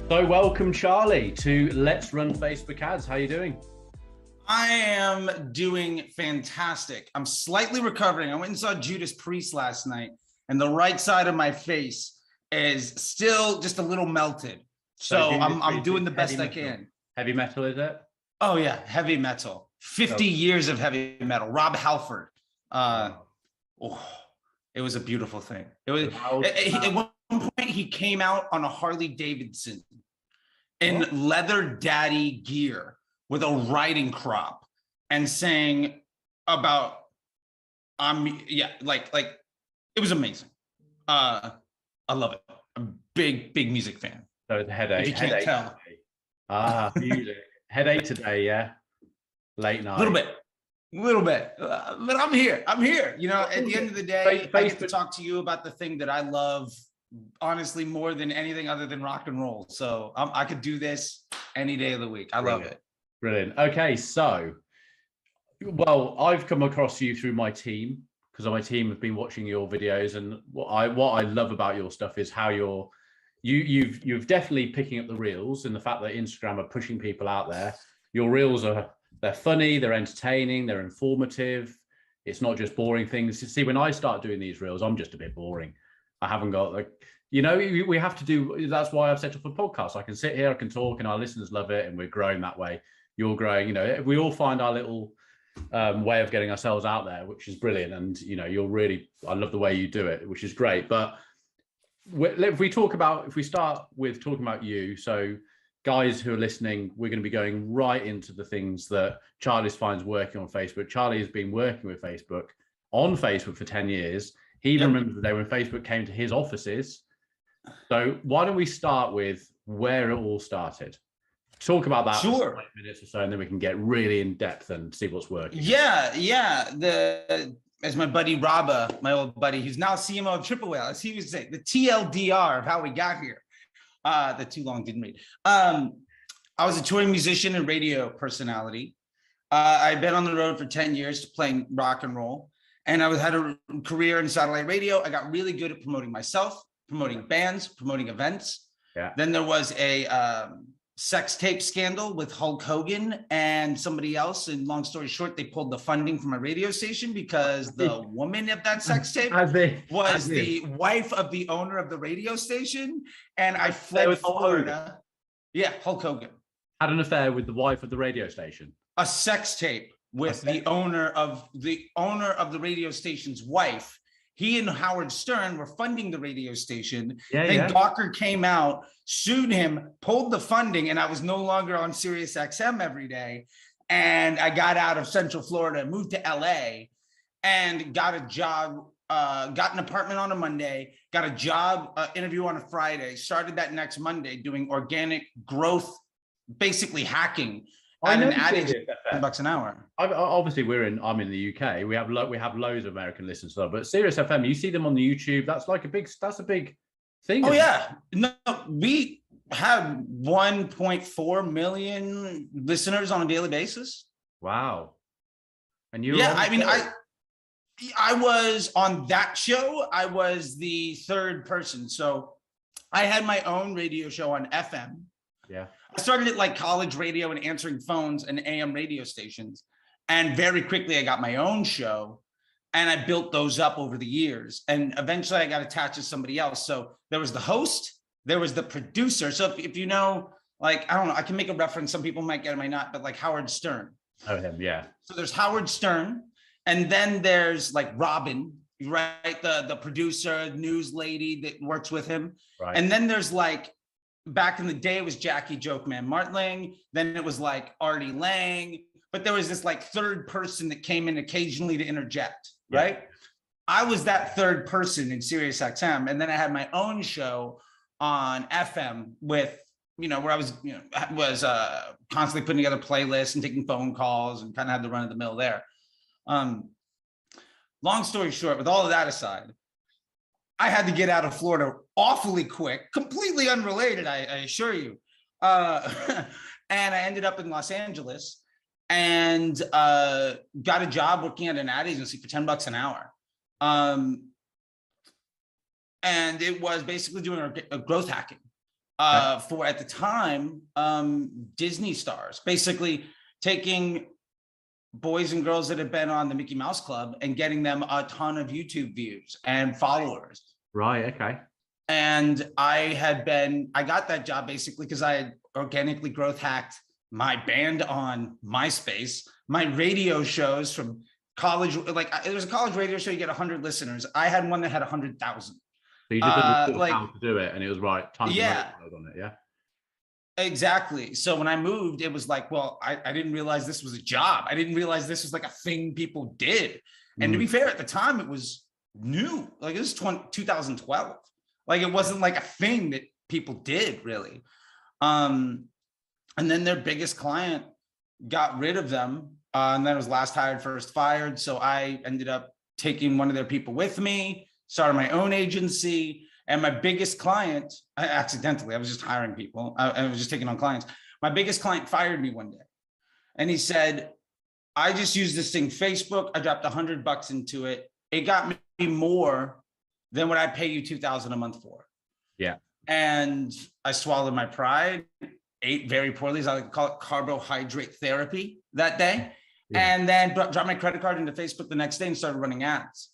So welcome, Charlie, to Let's Run Facebook Ads. How are you doing? I am doing fantastic. I'm slightly recovering. I went and saw Judas Priest last night, and the right side of my face is still just a little melted. So I'm doing the best I can. Heavy metal, is it? Oh yeah, heavy metal. 50 years of heavy metal. Rob Halford. It was a beautiful thing. It was at one point he came out on a Harley Davidson in leather daddy gear with a riding crop and saying about like it was amazing. I love it. I'm a big music fan. So it's a headache. If you can't tell. Music. Headache today, yeah. Late night. A little bit, but I'm here. You know, at the end of the day, I get to talk to you about the thing that I love, honestly, more than anything other than rock and roll. So I could do this any day of the week. I love it. Brilliant. Okay, so, well, I've come across you through my team because my team have been watching your videos, and what I love about your stuff is how you've definitely picking up the reels, and the fact that Instagram are pushing people out there. Your reels they're funny, they're entertaining, they're informative. It's not just boring things. See, when I start doing these reels, I'm just a bit boring. I haven't got we have to do. That's why I've set up a podcast. I can sit here, I can talk, and our listeners love it, and we're growing that way. You're growing. We all find our little way of getting ourselves out there, which is brilliant. And I love the way you do it, which is great. But if we start with talking about you, so guys who are listening, we're going to be going right into the things that Charlie finds working on Facebook. Charlie has been working with Facebook on Facebook for 10 years. He even remembers the day when Facebook came to his offices. So why don't we start with where it all started? Talk about that for 5 minutes or so, and then we can get really in depth and see what's working. As my buddy Rabba, my old buddy, who's now CMO of Triple Whale, as he would say, the TLDR of how we got here. The too long didn't read. I was a touring musician and radio personality. I've been on the road for 10 years playing rock and roll, and I had a career in satellite radio. I got really good at promoting myself, promoting bands, promoting events. Yeah. Then there was a sex tape scandal with Hulk Hogan and somebody else. And long story short, they pulled the funding from a radio station because the woman of that sex tape was the wife of the owner of the radio station. And I fled to Florida. Yeah, Hulk Hogan had an affair with the wife of the radio station. A sex tape with the owner of the radio station's wife. He and Howard Stern were funding the radio station. Gawker came out, sued him, pulled the funding, and I was no longer on Sirius XM every day. And I got out of Central Florida, moved to LA, and got a job, got an apartment on a Monday, got a job interview on a Friday, started that next Monday doing organic growth, basically hacking. At an ad agency, $10 an hour. Obviously, I'm in the UK. We have loads of American listeners, but Sirius FM, you see them on the YouTube. That's a big thing. Oh yeah, no, we have 1.4 million listeners on a daily basis. Wow. And I was on that show. I was the third person, so I had my own radio show on FM. Yeah. I started at like college radio and answering phones and AM radio stations. And very quickly I got my own show and I built those up over the years. And eventually I got attached to somebody else. So there was the host, there was the producer. So if you know, like, I don't know, I can make a reference. Some people might get it, might not, but like Howard Stern. Oh, him, yeah. So there's Howard Stern. And then there's like Robin, right? The producer, news lady that works with him. Right. And then there's like, back in the day, it was Jackie Jokeman Martling. Then it was like Artie Lang. But there was this like third person that came in occasionally to interject, right? I was that third person in Sirius XM. And then I had my own show on FM with, where I was, constantly putting together playlists and taking phone calls and kind of had the run of the mill there. Long story short, with all of that aside, I had to get out of Florida awfully quick, completely unrelated, I assure you. And I ended up in Los Angeles and got a job working at an ad agency for $10 an hour. And it was basically doing a growth hacking. for, at the time, Disney stars, basically taking boys and girls that had been on the Mickey Mouse Club and getting them a ton of YouTube views and followers. Right. Okay. And I got that job basically because I had organically growth hacked my band on MySpace, my radio shows from college. Like, there was a college radio show, you get 100 listeners. I had one that had 100,000. So you just understood how to do it, and it was right. Time to on it. Yeah. Exactly. So when I moved, it was like, well, I didn't realize this was a job. I didn't realize this was like a thing people did. And to be fair, at the time, it was new. Like, it was 2012. Like, it wasn't like a thing that people did, really. And then their biggest client got rid of them. And then it was last hired, first fired. So I ended up taking one of their people with me, started my own agency. And my biggest client, I was just hiring people. I was just taking on clients. My biggest client fired me one day. And he said, I just used this thing, Facebook. I dropped $100 into it. It got me more than what I pay you $2,000 a month for. Yeah. And I swallowed my pride, ate very poorly, as I like to call it, carbohydrate therapy that day. Yeah. And then dropped my credit card into Facebook the next day and started running ads.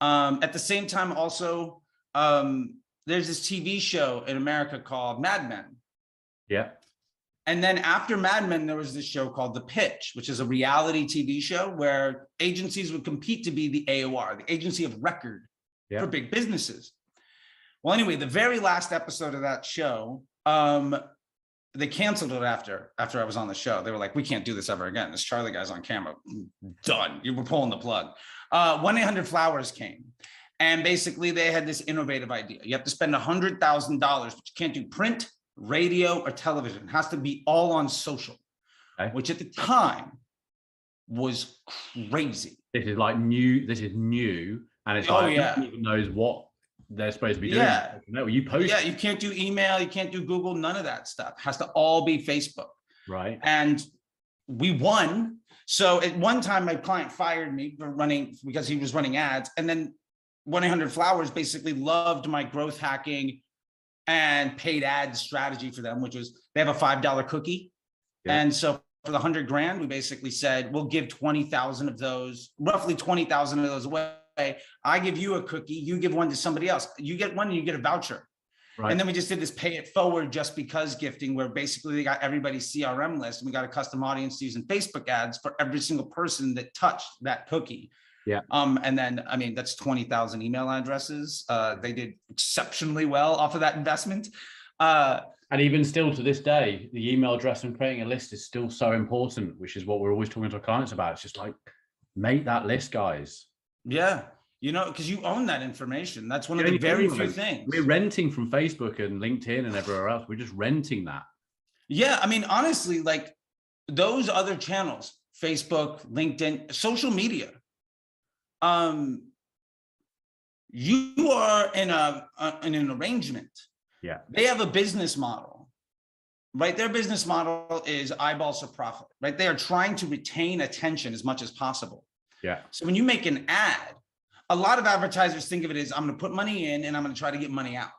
At the same time, also, there's this TV show in America called Mad Men. Yeah. And then after Mad Men, there was this show called The Pitch, which is a reality TV show where agencies would compete to be the AOR, the agency of record for big businesses. Well, anyway, the very last episode of that show, they canceled it after I was on the show. They were like, we can't do this ever again. This Charlie guy's on camera. Done. You were pulling the plug. 1-800-Flowers came. And basically, they had this innovative idea. You have to spend $100,000, but you can't do print, radio, or television. It has to be all on social, which at the time was crazy. This is like new. This is new. And it's like, no one even knows what they're supposed to be doing. No, you post. Yeah, you can't do email. You can't do Google. None of that stuff. It has to all be Facebook. Right. And we won. So at one time, my client fired me for because he was running ads. And then 1-800-Flowers basically loved my growth hacking and paid ad strategy for them, which was they have a $5 cookie. Yeah. And so for the $100,000, we basically said, we'll give 20,000 of those, roughly 20,000 of those away. I give you a cookie, you give one to somebody else. You get one and you get a voucher. Right. And then we just did this pay it forward just because gifting, where basically they got everybody's CRM list and we got a custom audience using Facebook ads for every single person that touched that cookie. Yeah. And then, I mean, that's 20,000 email addresses. They did exceptionally well off of that investment. And even still to this day, the email address and creating a list is still so important, which is what we're always talking to our clients about. It's just like, make that list, guys. Yeah. You know, because you own that information. That's one of the very few things. We're renting from Facebook and LinkedIn and everywhere else. We're just renting that. Yeah. I mean, honestly, like those other channels, Facebook, LinkedIn, social media, you are in an arrangement. Yeah. They have a business model, right? Their business model is eyeballs for profit, right? They are trying to retain attention as much as possible. Yeah. So when you make an ad, a lot of advertisers think of it as I'm going to put money in and I'm going to try to get money out.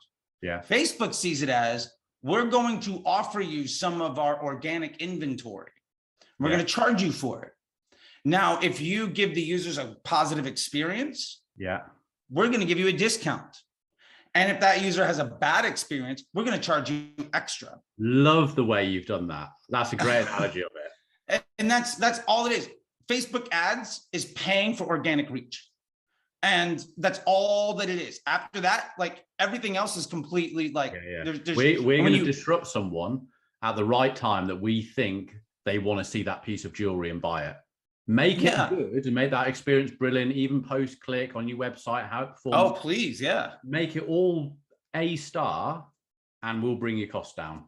Yeah. Facebook sees it as we're going to offer you some of our organic inventory. We're going to charge you for it. Now, if you give the users a positive experience, we're going to give you a discount. And if that user has a bad experience, we're going to charge you extra. Love the way you've done that. That's a great analogy of it. And that's all it is. Facebook ads is paying for organic reach. And that's all that it is. After that, like everything else is completely like, we're going to disrupt someone at the right time that we think they want to see that piece of jewelry and buy it. Make it good and make that experience brilliant, even post-click on your website, how it performs. Oh, please, yeah. Make it all A star and we'll bring your costs down.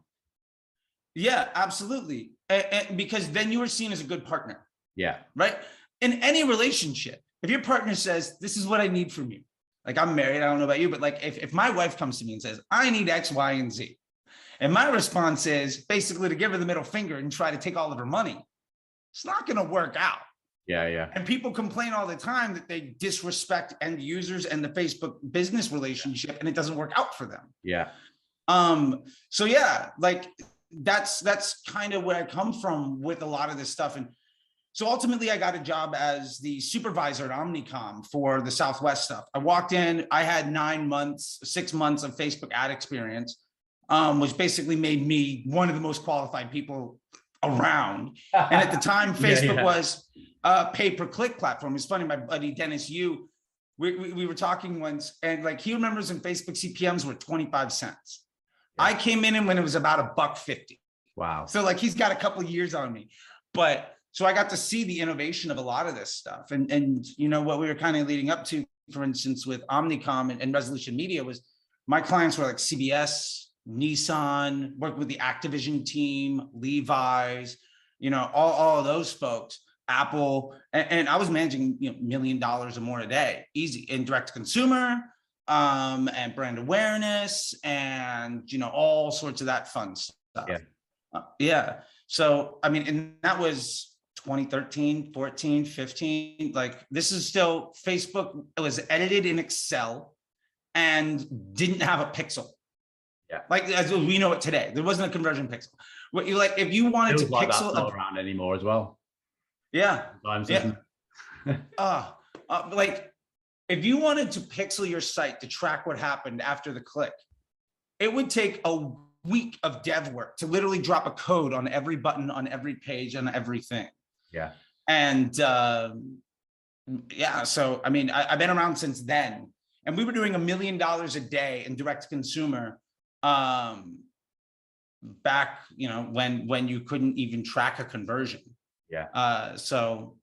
Yeah, absolutely. And because then you are seen as a good partner. Yeah. Right? In any relationship, if your partner says, this is what I need from you, like I'm married, I don't know about you, but like if my wife comes to me and says, I need X, Y, and Z, and my response is basically to give her the middle finger and try to take all of her money, it's not going to work out. Yeah, yeah. And people complain all the time that they disrespect end users and the Facebook business relationship, and it doesn't work out for them. Yeah. So yeah, like that's kind of where I come from with a lot of this stuff. And so ultimately I got a job as the supervisor at Omnicom for the Southwest stuff. I walked in, I had 6 months of Facebook ad experience, which basically made me one of the most qualified people around. And at the time, Facebook was a pay-per-click platform. It's funny, my buddy Dennis Yu, we were talking once, and like he remembers when Facebook CPMs were 25 cents. Yeah. I came in when it was about $1.50. Wow. So like he's got a couple of years on me. But so I got to see the innovation of a lot of this stuff. And you know, what we were kind of leading up to, for instance, with Omnicom and Resolution Media, was my clients were like CBS, Nissan, worked with the Activision team, Levi's, you know, all of those folks, Apple, and I was managing, you know, $1 million or more a day, easy, in direct to consumer, and brand awareness, and, you know, all sorts of that fun stuff. Yeah. So, I mean, and that was 2013, 14, 15, like this is still Facebook. It was edited in Excel and didn't have a pixel. Yeah. Like as we know it today, there wasn't a conversion pixel. What you like, if you wanted to like pixel, that's not around anymore as well. Yeah. Sometimes, yeah. Like if you wanted to pixel your site to track what happened after the click, it would take a week of dev work to literally drop a code on every button, on every page, on everything. Yeah. And yeah, so I mean, I've been around since then, and we were doing $1 million a day in direct to consumer back, you know, when you couldn't even track a conversion. Yeah. So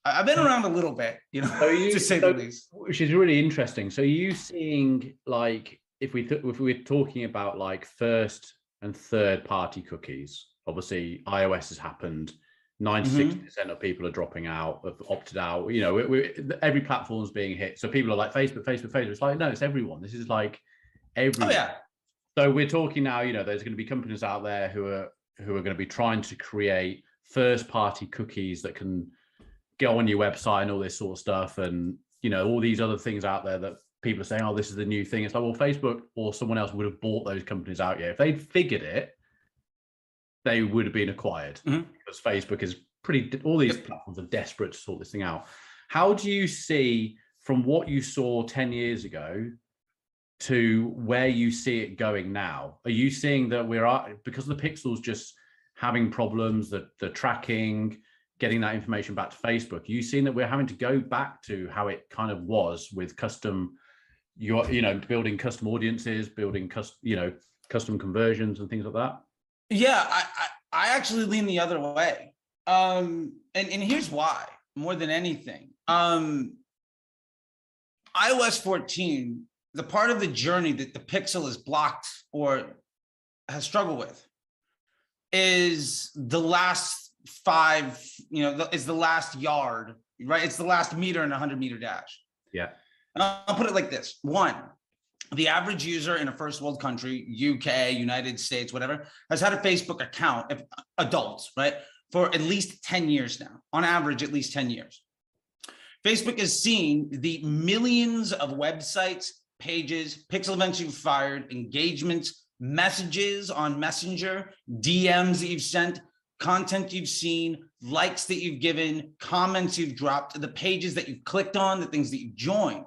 I've been around a little bit, you know, to say the least. Which is really interesting. So you seeing, like, if we're talking about like first and third party cookies, obviously iOS has happened. 96% of people are dropping out, have opted out. You know, every platform's being hit. So people are like, Facebook. It's like, no, it's everyone. This is like everyone. Oh, yeah. So we're talking now, you know, there's going to be companies out there who are going to be trying to create first party cookies that can go on your website and all this sort of stuff. And, you know, all these other things out there that people are saying, oh, this is the new thing. It's like, well, Facebook or someone else would have bought those companies out. Yeah. If they'd figured it, they would have been acquired, because Facebook is all these platforms are desperate to sort this thing out. How do you see, from what you saw 10 years ago to where you see it going now? Are you seeing that because the pixels just having problems, the tracking, getting that information back to Facebook, are you seeing that we're having to go back to how it kind of was with custom, building custom audiences, building custom conversions and things like that? Yeah, I actually lean the other way. And here's why, more than anything. iOS 14, the part of the journey that the pixel is blocked or has struggled with is the last 5, is the last yard, right? It's the last meter in a 100-meter dash. Yeah. I'll put it like this. 1, the average user in a first world country, UK, United States, whatever, has had a Facebook account, adults, right, for at least 10 years now, on average, at least 10 years. Facebook is seeing the millions of websites, pages, pixel events you've fired, engagements, messages on Messenger, DMs that you've sent, content you've seen, likes that you've given, comments you've dropped, the pages that you've clicked on, the things that you've joined.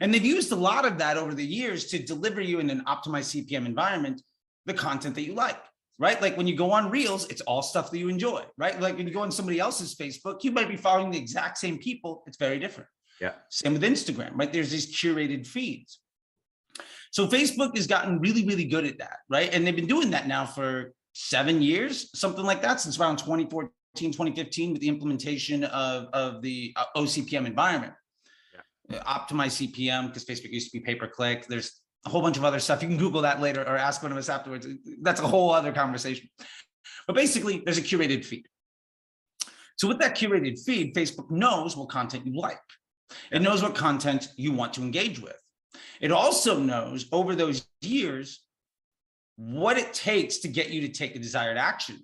And they've used a lot of that over the years to deliver you in an optimized CPM environment, the content that you like, right? Like when you go on Reels, it's all stuff that you enjoy, right? Like when you go on somebody else's Facebook, you might be following the exact same people. It's very different. Yeah. Same with Instagram, right? There's these curated feeds. So Facebook has gotten really, really good at that, right? And they've been doing that now for 7 years, something like that, since around 2014, 2015, with the implementation of the OCPM environment. Optimize CPM, because Facebook used to be pay-per-click. There's a whole bunch of other stuff. You can Google that later or ask one of us afterwards. That's a whole other conversation. But basically, there's a curated feed. So with that curated feed, Facebook knows what content you like. It knows what content you want to engage with. It also knows over those years what it takes to get you to take the desired action.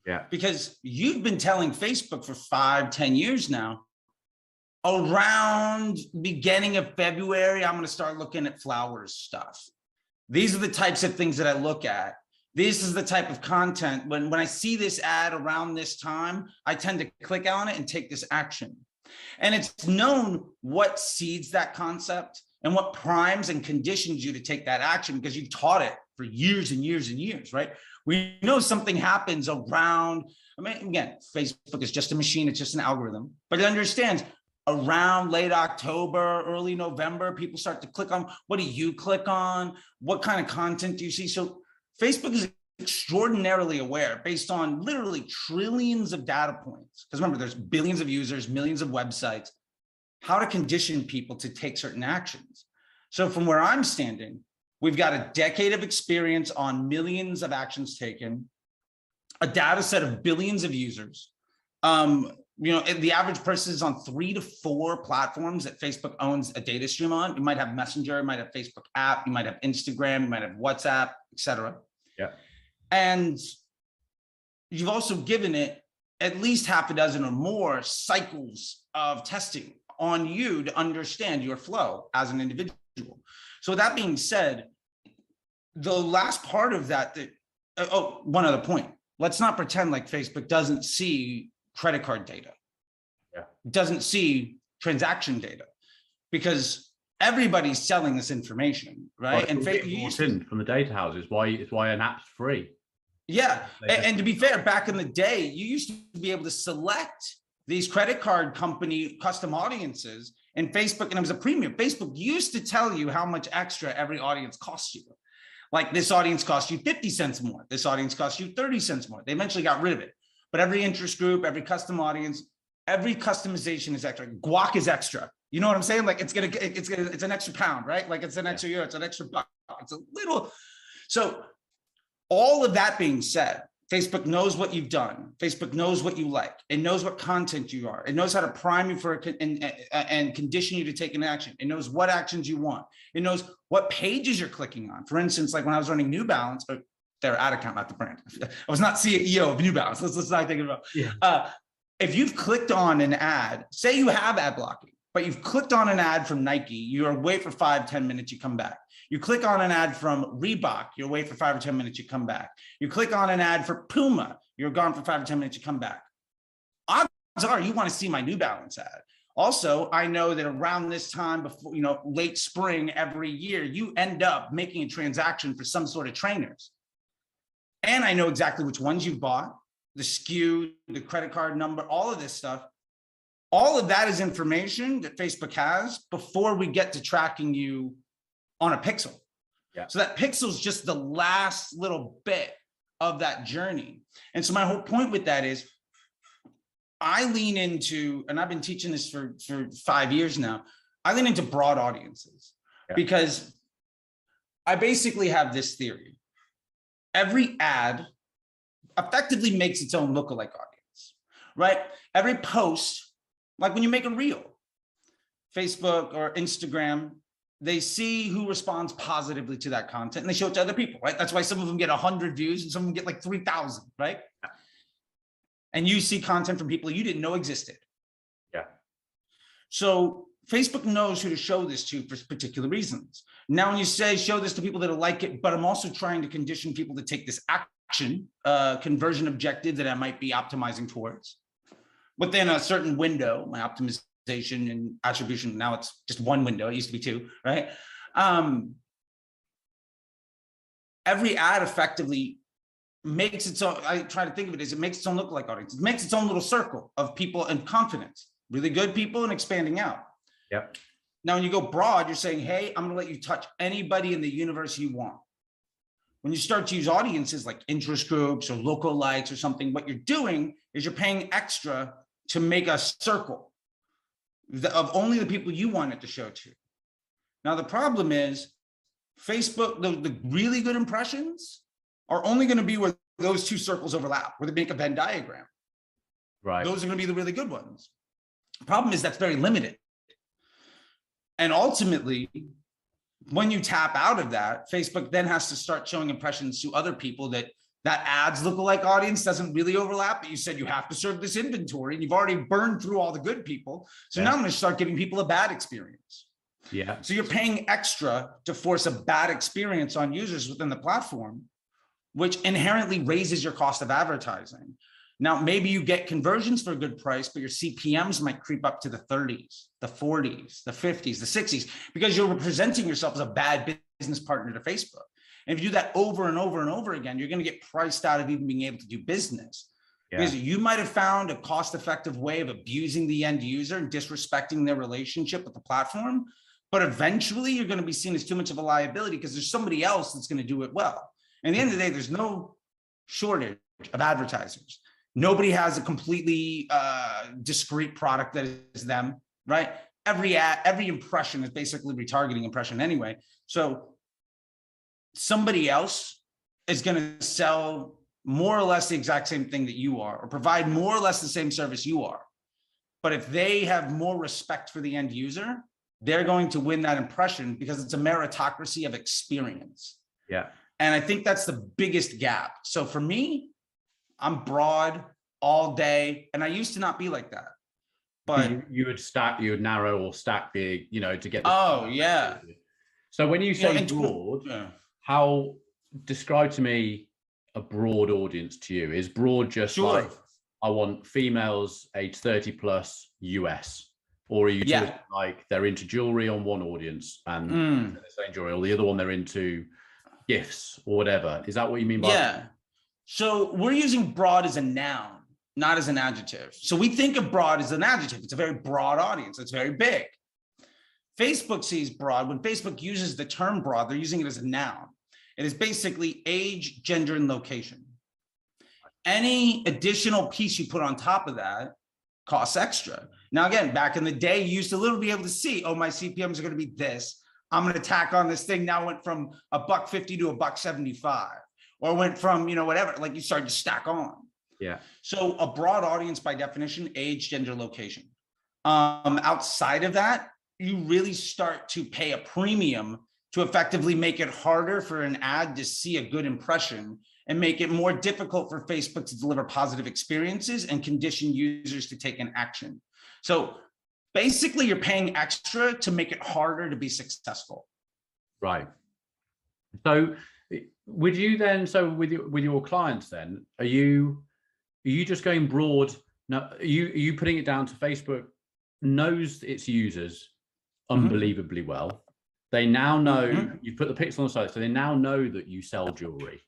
Yeah. Because you've been telling Facebook for 5, 10 years now, around beginning of February, I'm going to start looking at flowers stuff. These are the types of things that I look at. This is the type of content. When I see this ad around this time, I tend to click on it and take this action. And it's known what seeds that concept and what primes and conditions you to take that action, because you've taught it for years and years and years, right? We know something happens around, I mean, again, Facebook is just a machine, it's just an algorithm, but it understands around late October, early November, people start to click on, what do you click on? What kind of content do you see? So Facebook is extraordinarily aware based on literally trillions of data points. Because remember, there's billions of users, millions of websites, how to condition people to take certain actions. So from where I'm standing, we've got a decade of experience on millions of actions taken, a data set of billions of users. The average person is on 3 to 4 platforms that Facebook owns a data stream on. You might have Messenger, you might have Facebook app, you might have Instagram, you might have WhatsApp, etc. Yeah. And you've also given it at least half a dozen or more cycles of testing on you to understand your flow as an individual. So that being said, the last part of that, one other point. Let's not pretend like Facebook doesn't see credit card data. Yeah. Doesn't see transaction data, because everybody's selling this information, right? Well, and from the data houses, it's why an app's free. Yeah, and to be fair, back in the day, you used to be able to select these credit card company custom audiences in Facebook, and it was a premium. Facebook used to tell you how much extra every audience costs you. Like, this audience costs you 50 cents more. This audience costs you 30 cents more. They eventually got rid of it. But every interest group, every custom audience, every customization is extra. Guac is extra. You know what I'm saying? Like, it's an extra pound, right? Like, it's an extra euro, it's an extra buck. It's a little. So all of that being said, Facebook knows what you've done. Facebook knows what you like. It knows what content you are. It knows how to prime you for and condition you to take an action. It knows what actions you want. It knows what pages you're clicking on. For instance, like when I was running New Balance, or their ad account, not the brand. I was not CEO of New Balance. Let's not think about. Yeah. If you've clicked on an ad, say you have ad blocking, but you've clicked on an ad from Nike, you're away for 5-10 minutes, you come back. You click on an ad from Reebok, you're away for 5 or 10 minutes, you come back. You click on an ad for Puma, you're gone for 5 or 10 minutes, you come back. Odds are you want to see my New Balance ad. Also, I know that around this time, before, late spring every year, you end up making a transaction for some sort of trainers. And I know exactly which ones you've bought, the SKU, the credit card number, all of this stuff. All of that is information that Facebook has before we get to tracking you on a pixel. Yeah. So that pixel is just the last little bit of that journey. And so my whole point with that is I lean into, and I've been teaching this for 5 years now, I lean into broad audiences because I basically have this theory. Every ad effectively makes its own lookalike audience, right? Every post, like when you make a reel, Facebook or Instagram, they see who responds positively to that content and they show it to other people, right? That's why some of them get 100 views and some of them get like 3,000, right? And you see content from people you didn't know existed. Yeah. So Facebook knows who to show this to for particular reasons. Now, when you say show this to people that like it, but I'm also trying to condition people to take this action, conversion objective that I might be optimizing towards within a certain window, my optimization and attribution. Now it's just one window. It used to be 2, right? Every ad effectively makes its own, I try to think of it as it makes its own lookalike audience. It makes its own little circle of people and confidence, really good people and expanding out. Yep. Now, when you go broad, you're saying, hey, I'm going to let you touch anybody in the universe you want. When you start to use audiences like interest groups or lookalikes or something, what you're doing is you're paying extra to make a circle of only the people you want it to show to. Now, the problem is Facebook, the really good impressions are only going to be where those 2 circles overlap, where they make a Venn diagram. Right. Those are going to be the really good ones. The problem is that's very limited. And ultimately, when you tap out of that, Facebook then has to start showing impressions to other people that ads lookalike audience doesn't really overlap, but you said you have to serve this inventory and you've already burned through all the good people. So now I'm going to start giving people a bad experience. Yeah. So you're paying extra to force a bad experience on users within the platform, which inherently raises your cost of advertising. Now, maybe you get conversions for a good price, but your CPMs might creep up to the 30s, the 40s, the 50s, the 60s, because you're presenting yourself as a bad business partner to Facebook. And if you do that over and over and over again, you're going to get priced out of even being able to do business. Yeah. Because you might have found a cost-effective way of abusing the end user and disrespecting their relationship with the platform. But eventually you're going to be seen as too much of a liability because there's somebody else that's going to do it well. And at the end of the day, there's no shortage of advertisers. Nobody has a completely discrete product that is them, right? Every ad, every impression is basically retargeting impression anyway. So somebody else is going to sell more or less the exact same thing that you are, or provide more or less the same service you are. But if they have more respect for the end user, they're going to win that impression because it's a meritocracy of experience. Yeah. And I think that's the biggest gap. So for me, I'm broad all day. And I used to not be like that. But you would narrow or stack the, to get. Oh, yeah. So when you say broad, how, describe to me a broad audience to you. Is broad just like, I want females age 30 plus US? Or are you talking like they're into jewelry on one audience and the same jewelry, or the other one they're into gifts or whatever? Is that what you mean by? Yeah. So we're using broad as a noun, not as an adjective. So we think of broad as an adjective. It's a very broad audience. It's very big. Facebook sees broad. When Facebook uses the term broad, they're using it as a noun. It is basically age, gender, and location. Any additional piece you put on top of that costs extra. Now, again, back in the day, you used to literally be able to see, oh, my CPMs are going to be this. I'm going to tack on this thing. Now it went from $1.50 to $1.75, or went from, whatever, like you started to stack on. Yeah. So a broad audience by definition, age, gender, location. Outside of that, you really start to pay a premium to effectively make it harder for an ad to see a good impression and make it more difficult for Facebook to deliver positive experiences and condition users to take an action. So basically you're paying extra to make it harder to be successful. Right. So would you then, so with your clients then, are you just going broad? Now, are you putting it down to Facebook knows its users unbelievably well? They now know, you've put the pixel on the side, so they now know that you sell jewelry.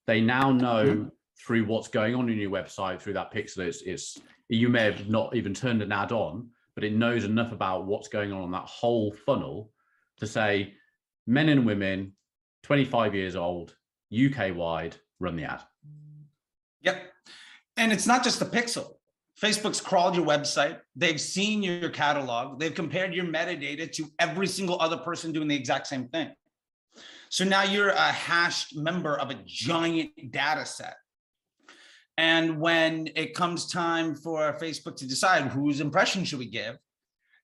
They now know through what's going on in your website, through that pixel, it's you may have not even turned an ad on, but it knows enough about what's going on that whole funnel to say, men and women, 25 years old, UK wide, run the ad. Yep. And it's not just the pixel. Facebook's crawled your website. They've seen your catalog. They've compared your metadata to every single other person doing the exact same thing. So now you're a hashed member of a giant data set. And when it comes time for Facebook to decide whose impression should we give,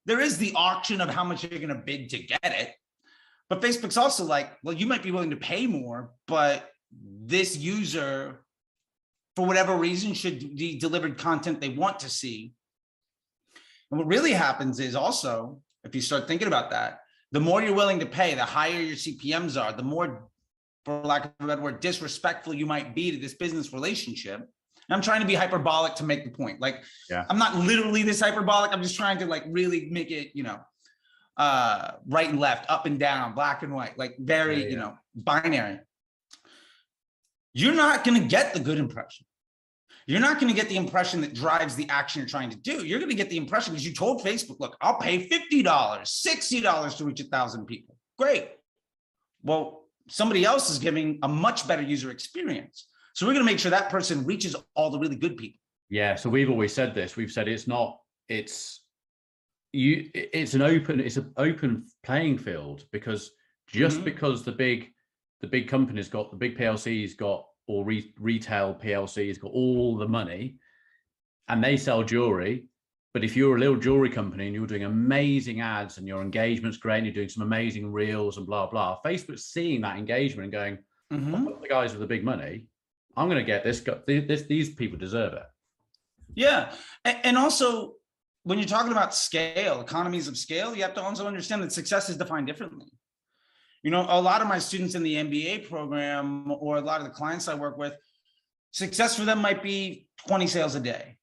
there is the auction of how much you're going to bid to get it. But Facebook's also like, well, you might be willing to pay more, but this user, for whatever reason, should be delivered content they want to see. And what really happens is also, if you start thinking about that, the more you're willing to pay, the higher your CPMs are, the more, for lack of a better word, disrespectful you might be to this business relationship. And I'm trying to be hyperbolic to make the point. Like, I'm not literally this hyperbolic. I'm just trying to like really make it, right and left, up and down, black and white, like very, binary. You're not going to get the good impression. You're not going to get the impression that drives the action you're trying to do. You're going to get the impression because you told Facebook, look, I'll pay $50, $60 to reach 1,000 people. Great. Well, somebody else is giving a much better user experience. So we're going to make sure that person reaches all the really good people. Yeah. So we've always said this. We've said it's an open playing field, because just because the big companies got, the big PLCs got, or retail PLCs got all the money and they sell jewelry. But if you're a little jewelry company and you're doing amazing ads and your engagement's great and you're doing some amazing reels and blah, blah, Facebook's seeing that engagement and going, the guys with the big money, I'm going to get this, these people deserve it. Yeah. And also when you're talking about scale, economies of scale, you have to also understand that success is defined differently. You know, a lot of my students in the MBA program, or a lot of the clients I work with, success for them might be 20 sales a day.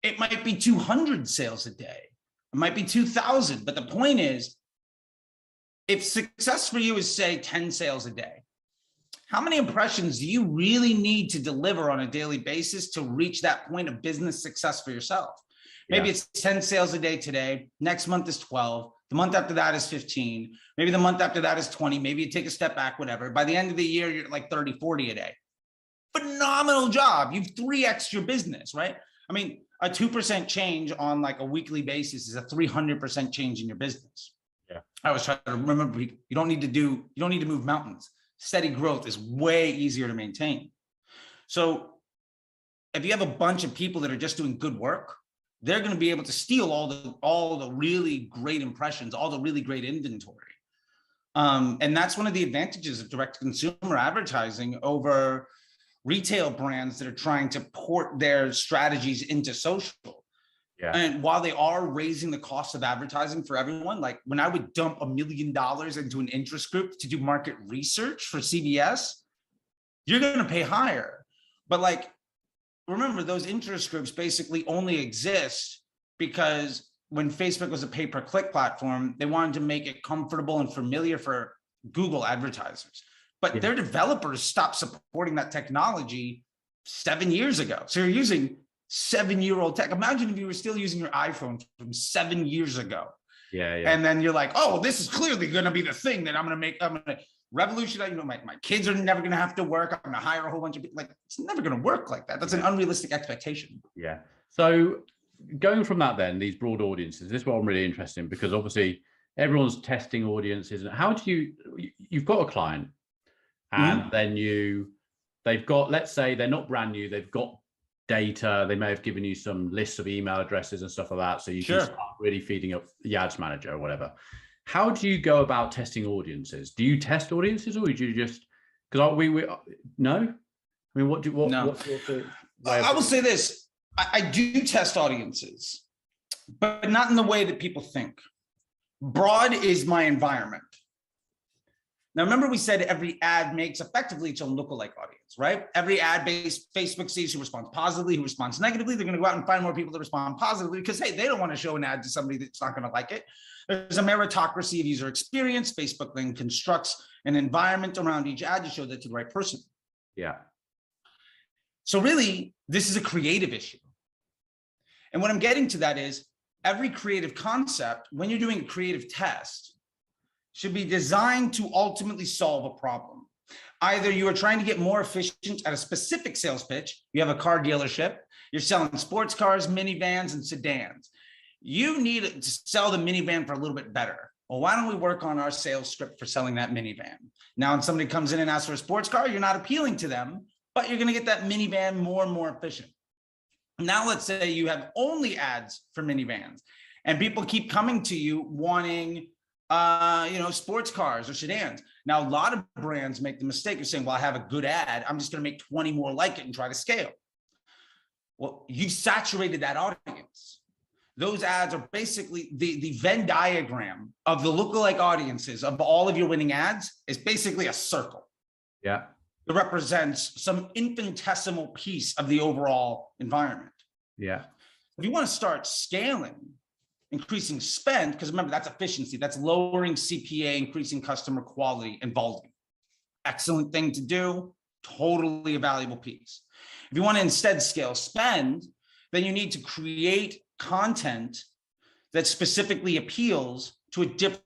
It might be 200 sales a day. It might be 2,000. But the point is, if success for you is, say, 10 sales a day, how many impressions do you really need to deliver on a daily basis to reach that point of business success for yourself? Maybe it's 10 sales a day today. Next month is 12. The month after that is 15. Maybe the month after that is 20. Maybe you take a step back, whatever. By the end of the year, you're like 30, 40 a day. Phenomenal job. You've 3x'd your business, right? I mean, a 2% change on like a weekly basis is a 300% change in your business. Yeah. I was trying to remember, you don't need to move mountains. Steady growth is way easier to maintain. So if you have a bunch of people that are just doing good work, they're going to be able to steal all the really great impressions, all the really great inventory. And that's one of the advantages of direct consumer advertising over retail brands that are trying to port their strategies into social. Yeah. And while they are raising the cost of advertising for everyone, like when I would dump $1 million into an interest group to do market research for CBS, you're going to pay higher. But like, remember, those interest groups basically only exist because when Facebook was a pay-per-click platform, they wanted to make it comfortable and familiar for Google advertisers. But their developers stopped supporting that technology 7 years ago. So you're using 7-year-old tech. Imagine if you were still using your iPhone from 7 years ago. Yeah. And then you're like, oh, this is clearly going to be the thing that I'm going to revolutionize. You know, my kids are never going to have to work. I'm going to hire a whole bunch of people. Like, it's never going to work like that. That's an unrealistic expectation. Yeah. So going from that, then these broad audiences, this is what I'm really interested in, because obviously everyone's testing audiences. And how do you've got a client, and then they've got, let's say they're not brand new, they've got data, they may have given you some lists of email addresses and stuff like that, so you can start really feeding up the ads manager or whatever. How do you go about testing audiences? Do you test audiences, or do you just, because we no? I mean, what's the way I will say this, I do test audiences, but not in the way that people think. Broad is my environment. Now, remember we said every ad makes effectively its own lookalike audience, right? Every ad based, Facebook sees who responds positively, who responds negatively. They're going to go out and find more people that respond positively because, hey, they don't want to show an ad to somebody that's not going to like it. There's a meritocracy of user experience. Facebook then constructs an environment around each ad to show that to the right person. Yeah. So really, this is a creative issue. And what I'm getting to that is every creative concept, when you're doing a creative test, should be designed to ultimately solve a problem. Either you are trying to get more efficient at a specific sales pitch. You have a car dealership, you're selling sports cars, minivans, and sedans. You need to sell the minivan for a little bit better. Well, why don't we work on our sales script for selling that minivan? Now, when somebody comes in and asks for a sports car, you're not appealing to them, but you're going to get that minivan more and more efficient. Now, let's say you have only ads for minivans, and people keep coming to you wanting sports cars or sedans. Now, a lot of brands make the mistake of saying, well, I have a good ad, I'm just going to make 20 more like it and try to scale. Well, you saturated that audience. Those ads are basically the Venn diagram of the lookalike audiences of all of your winning ads is basically a circle. Yeah. It represents some infinitesimal piece of the overall environment. Yeah. If you want to start scaling, increasing spend, because remember, that's efficiency, that's lowering CPA, increasing customer quality and volume. Excellent thing to do, totally a valuable piece. If you want to instead scale spend, then you need to create content that specifically appeals to a different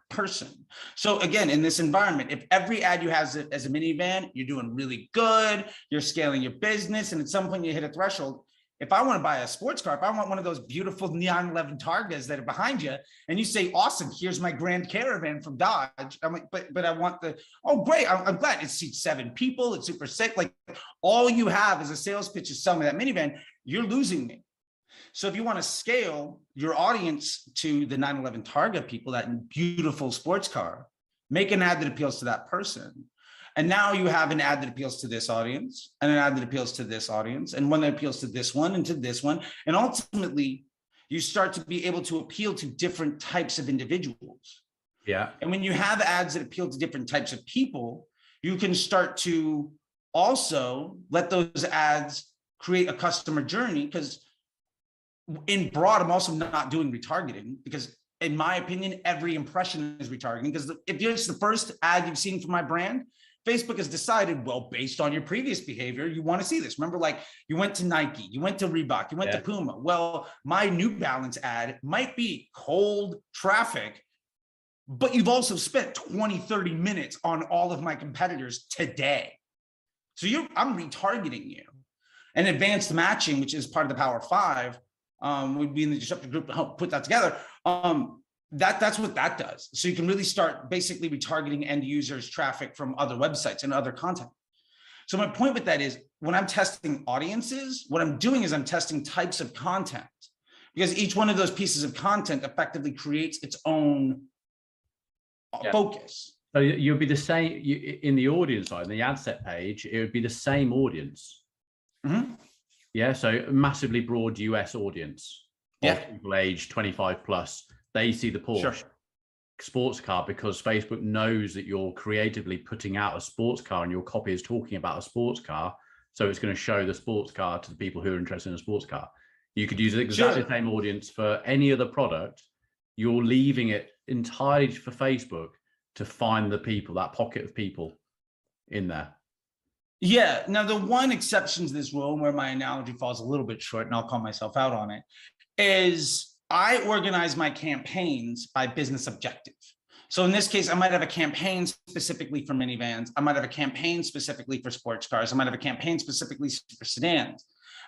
person. So again, in this environment, if every ad you have as a minivan, you're doing really good, you're scaling your business, and at some point you hit a threshold. If I want to buy a sports car, if I want one of those beautiful neon 11 Targas that are behind you, and you say, awesome, here's my Grand Caravan from Dodge. I'm like, but I want oh, great. I'm glad it seats 7 people. It's super safe. Like all you have as a sales pitch is selling me that minivan. You're losing me. So if you want to scale your audience to the 911 Targa people, that beautiful sports car, make an ad that appeals to that person. And now you have an ad that appeals to this audience and an ad that appeals to this audience and one that appeals to this one and to this one. And ultimately, you start to be able to appeal to different types of individuals. Yeah. And when you have ads that appeal to different types of people, you can start to also let those ads create a customer journey. Because in broad, I'm also not doing retargeting, because in my opinion, every impression is retargeting. Because if it's the first ad you've seen from my brand, Facebook has decided, well, based on your previous behavior, you want to see this. Remember, like you went to Nike, you went to Reebok, you went to Puma. Well, my New Balance ad might be cold traffic, but you've also spent 20, 30 minutes on all of my competitors today. So I'm retargeting you. And advanced matching, which is part of the Power Five, would be in the disruptive group to help put that together. That's what that does. So you can really start basically retargeting end users' traffic from other websites and other content. So my point with that is, when I'm testing audiences, what I'm doing is I'm testing types of content, because each one of those pieces of content effectively creates its own focus. So you'll be the same in the audience side, in the ad set page, it would be the same audience. Mm-hmm. Yeah, so massively broad US audience of people aged 25 plus. They see the Porsche sports car because Facebook knows that you're creatively putting out a sports car and your copy is talking about a sports car. So it's going to show the sports car to the people who are interested in a sports car. You could use exactly the same audience for any other product. You're leaving it entirely for Facebook to find the people, that pocket of people in there. Yeah. Now, the one exception to this rule, where my analogy falls a little bit short, and I'll call myself out on it, is I organize my campaigns by business objective. So in this case, I might have a campaign specifically for minivans. I might have a campaign specifically for sports cars. I might have a campaign specifically for sedans.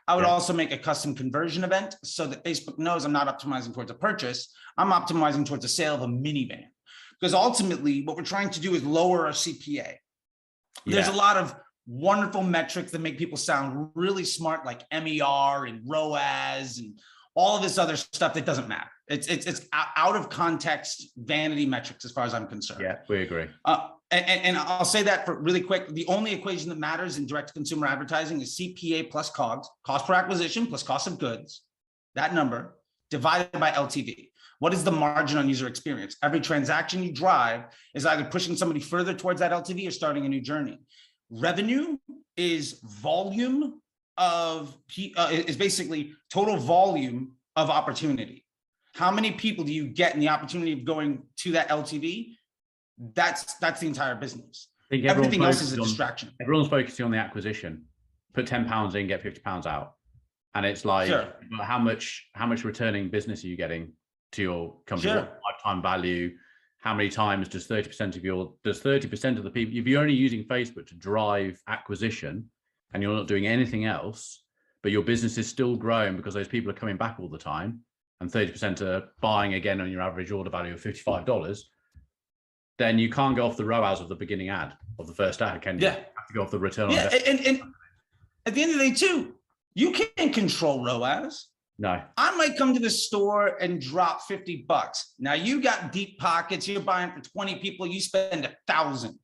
I would also make a custom conversion event so that Facebook knows I'm not optimizing towards a purchase. I'm optimizing towards a sale of a minivan. Because ultimately, what we're trying to do is lower our CPA. There's a lot of wonderful metrics that make people sound really smart, like MER and ROAS and all of this other stuff that doesn't matter. It's out of context vanity metrics as far as I'm concerned. Yeah, we agree. And I'll say that for really quick. The only equation that matters in direct consumer advertising is CPA plus COGS, cost per acquisition plus cost of goods, that number divided by LTV. What is the margin on user experience? Every transaction you drive is either pushing somebody further towards that LTV or starting a new journey. Revenue is volume of is basically total volume of opportunity. How many people do you get in the opportunity of going to that LTV? That's the entire business. Everything else is a distraction. Everyone's focusing on the acquisition. Put £10 in, get £50 out, and it's like, how much returning business are you getting to your company? What lifetime value? How many times does 30% of the people, if you're only using Facebook to drive acquisition and you're not doing anything else, but your business is still growing because those people are coming back all the time and 30% are buying again on your average order value of $55, then you can't go off the ROAS of the beginning ad, of the first ad, can you? You have to go off the return on investment. And at the end of the day too, you can't control ROAS. No. I might come to the store and drop $50. Now you got deep pockets, you're buying for 20 people, you spend 1,000.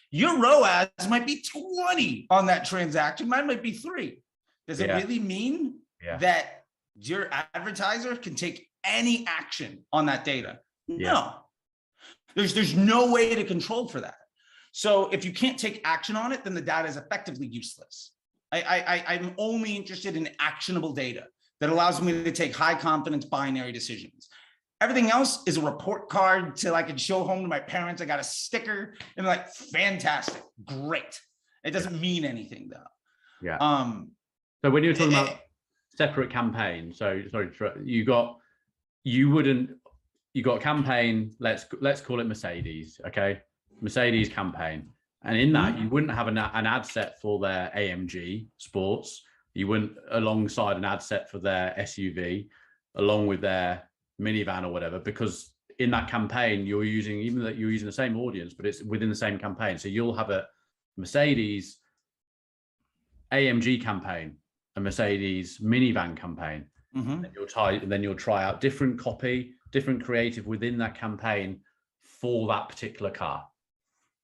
Your ROAS might be 20 on that transaction, mine might be 3. Does it really mean that your advertiser can take any action on that data? No. There's no way to control for that. So if you can't take action on it, then the data is effectively useless. I'm only interested in actionable data that allows me to take high confidence binary decisions. Everything else is a report card till I can show home to my parents. I got a sticker and they're like, fantastic, great. It doesn't mean anything though. Yeah. So when you're talking about separate campaigns, so sorry, you got a campaign, let's call it Mercedes, okay? Mercedes campaign. And in that, you wouldn't have an ad set for their AMG Sports. You wouldn't alongside an ad set for their SUV, along with their minivan or whatever, because in that campaign, you're using the same audience, but it's within the same campaign. So you'll have a Mercedes AMG campaign, a Mercedes minivan campaign. And then you'll try out different copy, different creative within that campaign for that particular car.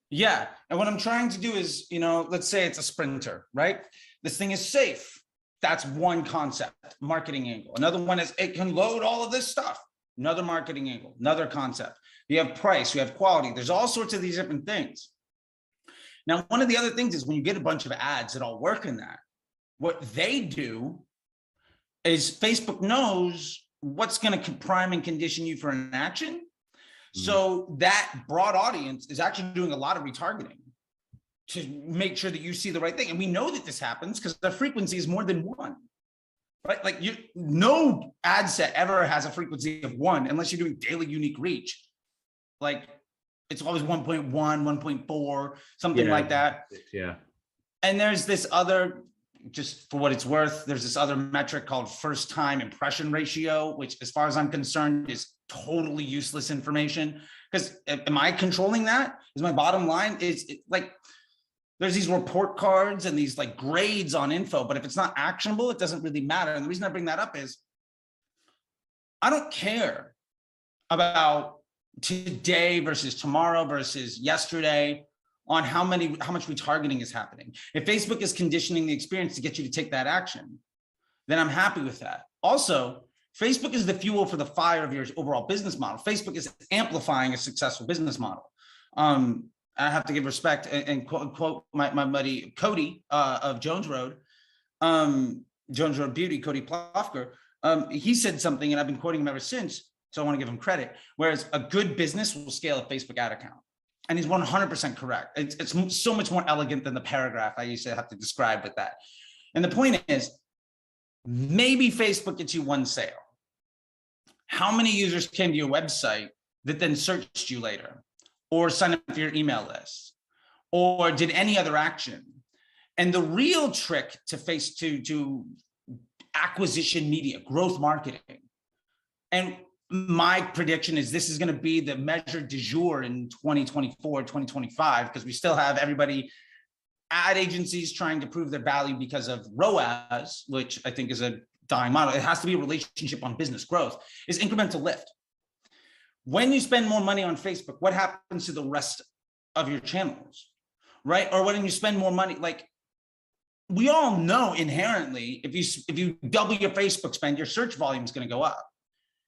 Yeah. And what I'm trying to do is, let's say it's a Sprinter, right? This thing is safe. That's one concept, marketing angle. Another one is it can load all of this stuff. Another marketing angle, another concept. You have price, you have quality. There's all sorts of these different things. Now, one of the other things is when you get a bunch of ads that all work in that, what they do is Facebook knows what's going to prime and condition you for an action. So that broad audience is actually doing a lot of retargeting to make sure that you see the right thing. And we know that this happens because the frequency is more than one, right? Like no ad set ever has a frequency of one unless you're doing daily unique reach. Like it's always 1.1, 1.4, something like that. Yeah. And there's this other, just for what it's worth, there's this other metric called first time impression ratio, which as far as I'm concerned is totally useless information. Because am I controlling that? Is my bottom line? Like, there's these report cards and these like grades on info, but if it's not actionable, it doesn't really matter. And the reason I bring that up is I don't care about today versus tomorrow versus yesterday on how much retargeting is happening. If Facebook is conditioning the experience to get you to take that action, then I'm happy with that. Also, Facebook is the fuel for the fire of your overall business model. Facebook is amplifying a successful business model. I have to give respect and quote my buddy Cody of Jones Road Beauty, Cody Plofker. He said something, and I've been quoting him ever since, so I want to give him credit. Whereas a good business will scale a Facebook ad account. And he's 100% correct. It's so much more elegant than the paragraph I used to have to describe with that. And the point is, maybe Facebook gets you one sale. How many users came to your website that then searched you later or signed up for your email list or did any other action? And the real trick to acquisition media, growth marketing, and my prediction is this is going to be the measure du jour in 2024, 2025, because we still have everybody, ad agencies trying to prove their value because of ROAS, which I think is a dying model. It has to be a relationship on business growth, is incremental lift. When you spend more money on Facebook, what happens to the rest of your channels, right? Or when you spend more money, like we all know inherently, if you double your Facebook spend, your search volume is going to go up.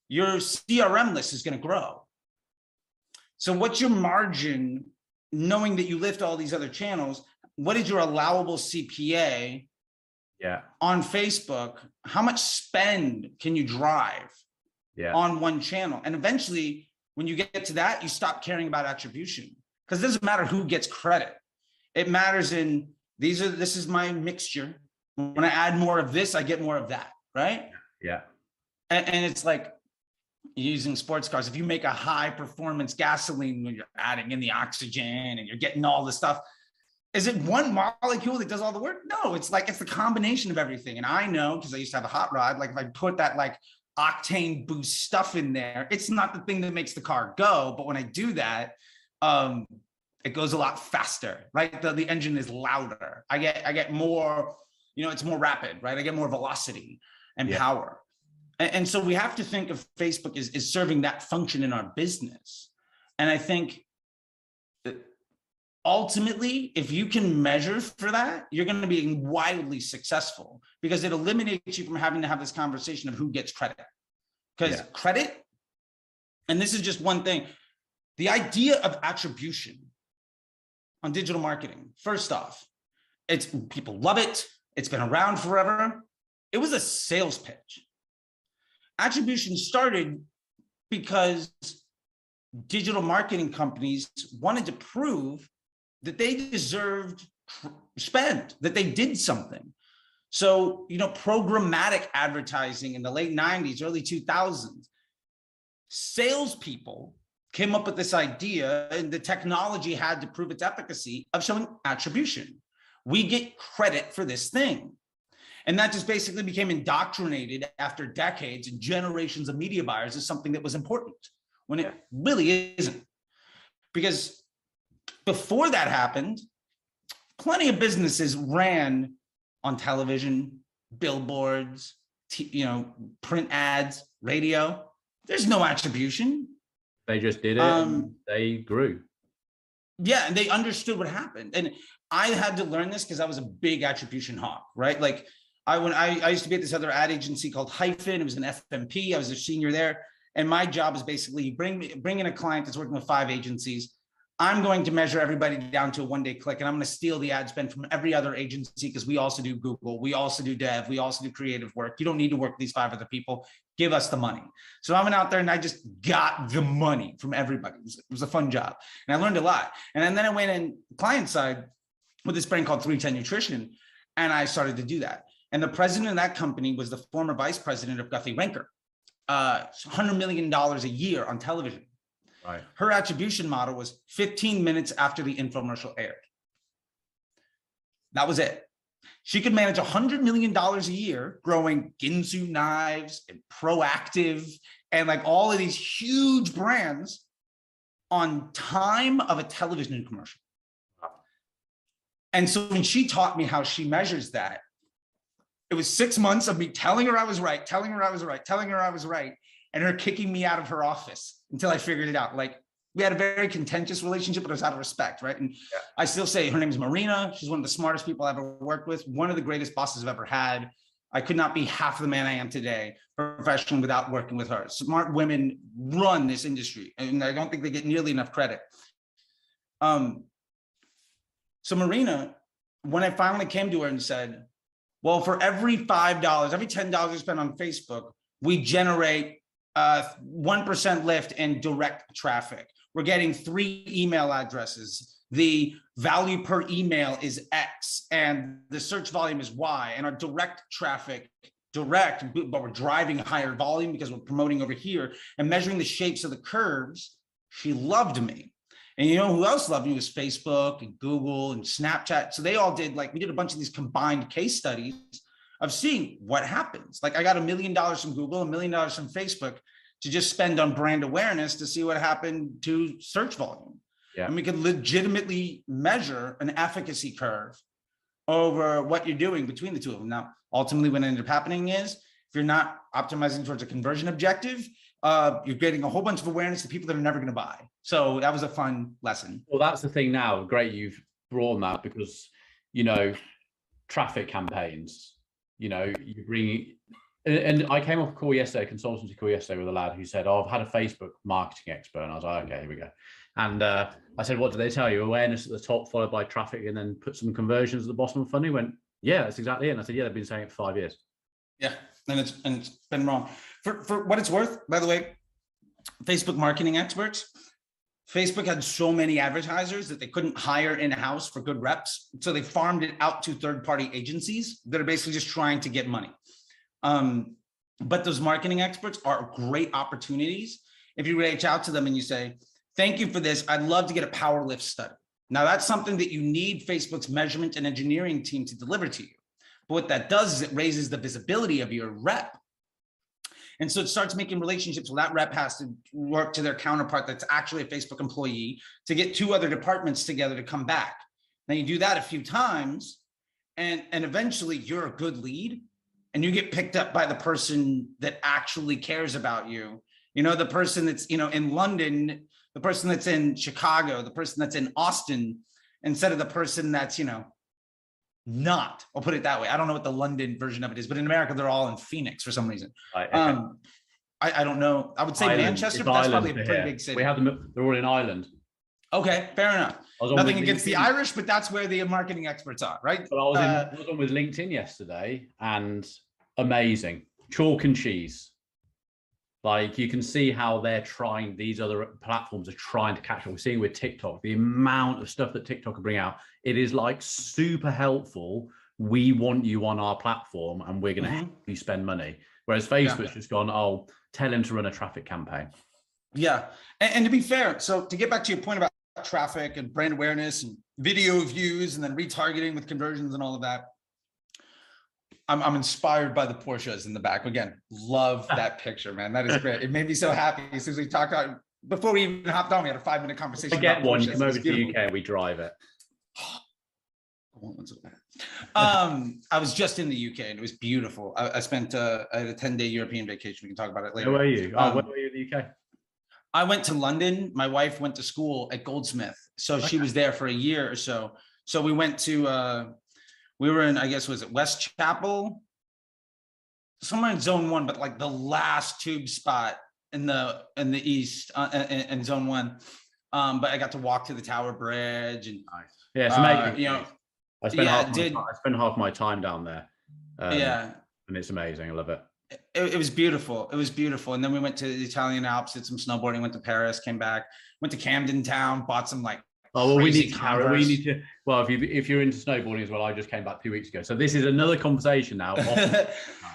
Your CRM list is going to grow. So what's your margin, knowing that you lift all these other channels? What is your allowable CPA on Facebook? How much spend can you drive on one channel? And eventually, when you get to that, you stop caring about attribution, because it doesn't matter who gets credit. It matters in this is my mixture. When I add more of this, I get more of that, right? Yeah. And it's like, using sports cars, if you make a high performance gasoline when you're adding in the oxygen and you're getting all the stuff, is it one molecule that does all the work? No, it's the combination of everything. And I know, because I used to have a hot rod, like if I put that like octane boost stuff in there, it's not the thing that makes the car go, but when I do that, it goes a lot faster, right? The engine is louder. I get more, it's more rapid, right? I get more velocity and power. And so we have to think of Facebook as serving that function in our business. And I think that ultimately, if you can measure for that, you're going to be wildly successful, because it eliminates you from having to have this conversation of who gets credit. Because credit, and this is just one thing, the idea of attribution on digital marketing, first off, people love it. It's been around forever. It was a sales pitch. Attribution started because digital marketing companies wanted to prove that they deserved spend, that they did something. So, programmatic advertising in the late 90s, early 2000s, salespeople came up with this idea, and the technology had to prove its efficacy of showing attribution. We get credit for this thing. And that just basically became indoctrinated after decades and generations of media buyers as something that was important, when it really isn't. Because before that happened, plenty of businesses ran on television, billboards, print ads, radio. There's no attribution. They just did it and they grew. Yeah, and they understood what happened. And I had to learn this because I was a big attribution hawk, right? Like, I used to be at this other ad agency called Hyphen. It was an FMP. I was a senior there. And my job is basically bring in a client that's working with 5 agencies. I'm going to measure everybody down to a 1-day click, and I'm going to steal the ad spend from every other agency because we also do Google, we also do dev, we also do creative work. You don't need to work with these 5 other people. Give us the money. So I went out there and I just got the money from everybody. It was a fun job, and I learned a lot. And then I went in client side with this brand called 310 Nutrition, and I started to do that. And the president of that company was the former vice president of Guthrie Renker, $100 million a year on television. Right. Her attribution model was 15 minutes after the infomercial aired. That was it. She could manage $100 million a year growing Ginsu knives and Proactive and like all of these huge brands on time of a television commercial. And so when she taught me how she measures that, it was 6 months of me telling her I was right, telling her I was right, telling her I was right, and her kicking me out of her office until I figured it out. Like, we had a very contentious relationship, but it was out of respect, right? And yeah. I still say her name is Marina. She's one of the smartest people I've ever worked with, one of the greatest bosses I've ever had. I could not be half the man I am today professionally without working with her. Smart women run this industry, and I don't think they get nearly enough credit. So Marina, when I finally came to her and said, well, for every $5, every $10 you spend on Facebook, we generate 1% lift in direct traffic. We're getting 3 email addresses. The value per email is X and the search volume is Y, and our direct traffic, but we're driving higher volume because we're promoting over here and measuring the shapes of the curves. She loved me. And you know who else loved me was Facebook and Google and Snapchat. So they all did, like, we did a bunch of these combined case studies of seeing what happens. Like, I got $1 million from Google, $1 million from Facebook to just spend on brand awareness to see what happened to search volume. Yeah. And we could legitimately measure an efficacy curve over what you're doing between the two of them. Now, ultimately, what ended up happening is, if you're not optimizing towards a conversion objective, you're getting a whole bunch of awareness to people that are never going to buy. So that was a fun lesson. Well, that's the thing now. Great you've brought on that, because, you know, traffic campaigns, you know, you bring, and I came off a call yesterday, a consultancy call yesterday with a lad who said, oh, I've had a Facebook marketing expert. And I was like, okay, here we go. And I said, what do they tell you? Awareness at the top, followed by traffic, and then put some conversions at the bottom of the funnel. He went, yeah, that's exactly it. And I said, yeah, they've been saying it for 5 years. Yeah, and it's been wrong. For what it's worth, by the way, Facebook marketing experts, Facebook had so many advertisers that they couldn't hire in-house for good reps. So they farmed it out to third-party agencies that are basically just trying to get money. But those marketing experts are great opportunities if you reach out to them and you say, thank you for this. I'd love to get a power lift study. Now, that's something that you need Facebook's measurement and engineering team to deliver to you. But what that does is it raises the visibility of your rep. And so it starts making relationships where that rep has to work to their counterpart that's actually a Facebook employee to get 2 other departments together to come back. Now you do that a few times, and eventually you're a good lead, and you get picked up by the person that actually cares about you. You know, the person that's, you know, in London, the person that's in Chicago, the person that's in Austin, instead of the person that's, you know, not, I'll put it that way. I don't know what the London version of it is, but in America, they're all in Phoenix for some reason. Right, okay. I don't know. I would say Ireland. Manchester, but that's probably a pretty big city. We have them, they're all in Ireland. Okay, fair enough. Nothing against the Irish, but that's where the marketing experts are, right? But I was on with LinkedIn yesterday, and amazing. Chalk and cheese. Like, you can see how they're trying, these other platforms are trying to catch up. We're seeing with TikTok, the amount of stuff that TikTok can bring out. It is like super helpful. We want you on our platform and we're going to help you spend money. Whereas Facebook's just gone, oh, tell him to run a traffic campaign. Yeah. And to be fair, so to get back to your point about traffic and brand awareness and video views and then retargeting with conversions and all of that, I'm inspired by the Porsches in the back. Again, love that picture, man. That is great. It made me so happy. As soon as we talked about, before we even hopped on, we had a 5-minute conversation. I get one, you come over to the UK and we drive it. I was just in the UK and it was beautiful. I spent I had a 10-day European vacation. We can talk about it later. Where were you? Where were you in the UK? I went to London. My wife went to school at Goldsmith. So she was there for a year or so. So we went to, we were in, I guess, was it West Chapel? somewhere in zone 1, but like the last tube spot in the east in zone 1. But I got to walk to the Tower Bridge and nice. Yeah, it's amazing. you know, I spent half my time down there. Yeah, and it's amazing. I love it. It was beautiful. It was beautiful. And then we went to the Italian Alps, did some snowboarding, went to Paris, came back, went to Camden Town, bought some like well, we need to Converse. We need to. Well, if you're into snowboarding as well, I just came back 2 weeks ago, so this is another conversation now.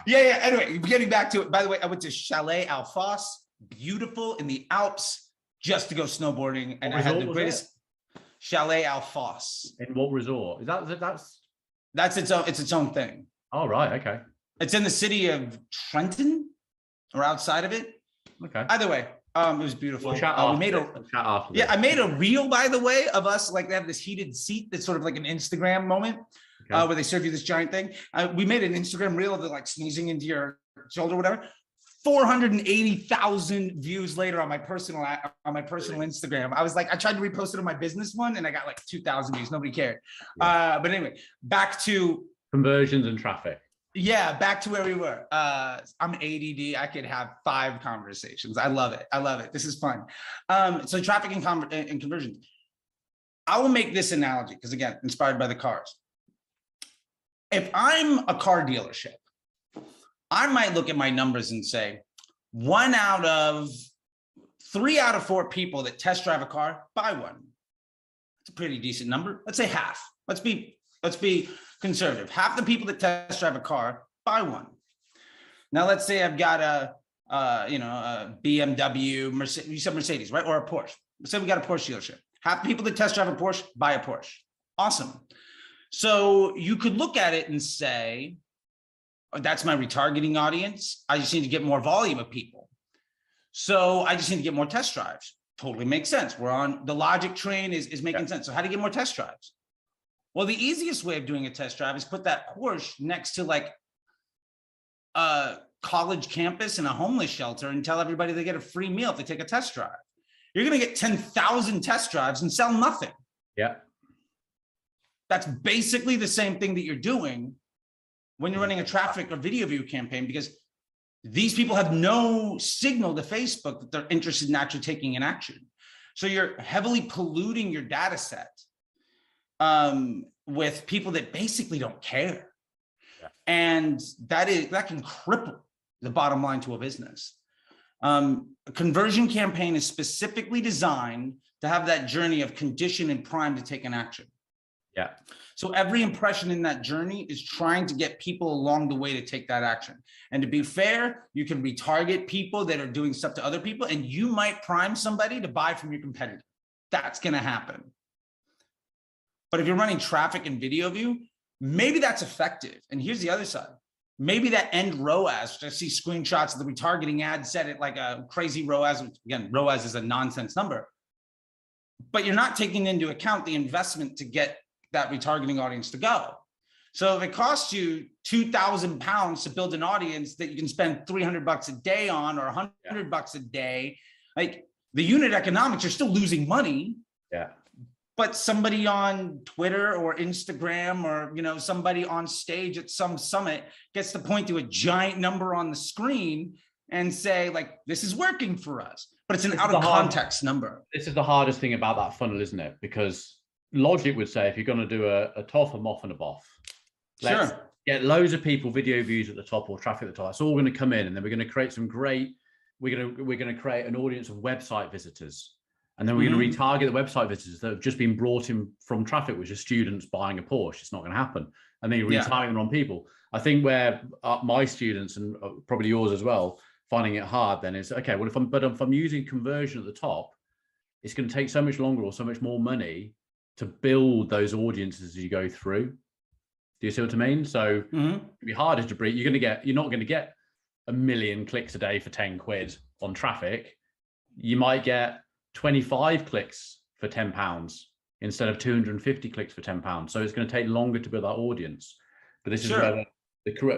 yeah. Anyway, getting back to it. By the way, I went to Chalet Alphos, beautiful in the Alps, just to go snowboarding, and I had the greatest. Chalet Alphos. In what resort? Is that's its own thing. Oh, right. Okay. It's in the city of Trenton or outside of it. Okay. Either way, it was beautiful. I made a reel, by the way, of us. Like, they have this heated seat that's sort of like an Instagram moment, where they serve you this giant thing. We made an Instagram reel of the like sneezing into your shoulder, or whatever. 480,000 views later on my personal Instagram. I was like, I tried to repost it on my business one, and I got like 2,000 views. Nobody cared. Yeah. But anyway, back to conversions and traffic. Yeah, back to where we were. I'm ADD. I could have 5 conversations. I love it. This is fun. So traffic and conversions. I will make this analogy because, again, inspired by the cars. If I'm a car dealership, I might look at my numbers and say 3 out of 4 people that test drive a car buy one. It's a pretty decent number. Let's say half. Let's be conservative. Half the people that test drive a car buy one. Now let's say I've got a BMW, Mercedes, you said Mercedes, right? Or a Porsche. Let's say we got a Porsche dealership. Half the people that test drive a Porsche buy a Porsche. Awesome. So you could look at it and say, that's my retargeting audience. I just need to get more volume of people. So I just need to get more test drives. Totally makes sense. We're on the logic train is making sense. So how do you get more test drives? Well, the easiest way of doing a test drive is put that Porsche next to like a college campus and a homeless shelter and tell everybody they get a free meal if they take a test drive. You're going to get 10,000 test drives and sell nothing. Yeah. That's basically the same thing that you're doing when you're running a traffic or video view campaign, because these people have no signal to Facebook that they're interested in actually taking an action. So you're heavily polluting your data set with people that basically don't care. Yeah. And that can cripple the bottom line to a business. A conversion campaign is specifically designed to have that journey of condition and prime to take an action. Yeah. So every impression in that journey is trying to get people along the way to take that action. And to be fair, you can retarget people that are doing stuff to other people, and you might prime somebody to buy from your competitor. That's going to happen. But if you're running traffic and video view, maybe that's effective. And here's the other side. Maybe that end ROAS, which I see screenshots of the retargeting ad set at like a crazy ROAS, which again, ROAS is a nonsense number, but you're not taking into account the investment to get that retargeting audience to go. So if it costs you 2,000 pounds to build an audience that you can spend $300 a day on, or $100 a day, like the unit economics, you're still losing money. Yeah. But somebody on Twitter or Instagram, or somebody on stage at some summit gets to point to a giant number on the screen and say, like, this is working for us. But it's an out of context number. This is the hardest thing about that funnel, isn't it? Because logic would say, if you're going to do a top, a moff, and a boff, let's get loads of people, video views at the top or traffic at the top. It's all going to come in, and then we're going to create we're going to create an audience of website visitors. And then we're going to retarget the website visitors that have just been brought in from traffic, which is students buying a Porsche. It's not going to happen. And then you retarget them on people. I think where my students, and probably yours as well, finding it hard then is, okay, well, if I'm using conversion at the top, it's going to take so much longer or so much more money to build those audiences as you go through. Do you see what I mean? So it'd be harder to breed. You're not going to get 1 million clicks a day for 10 quid on traffic. You might get 25 clicks for £10 instead of 250 clicks for £10. So it's going to take longer to build that audience. But this is where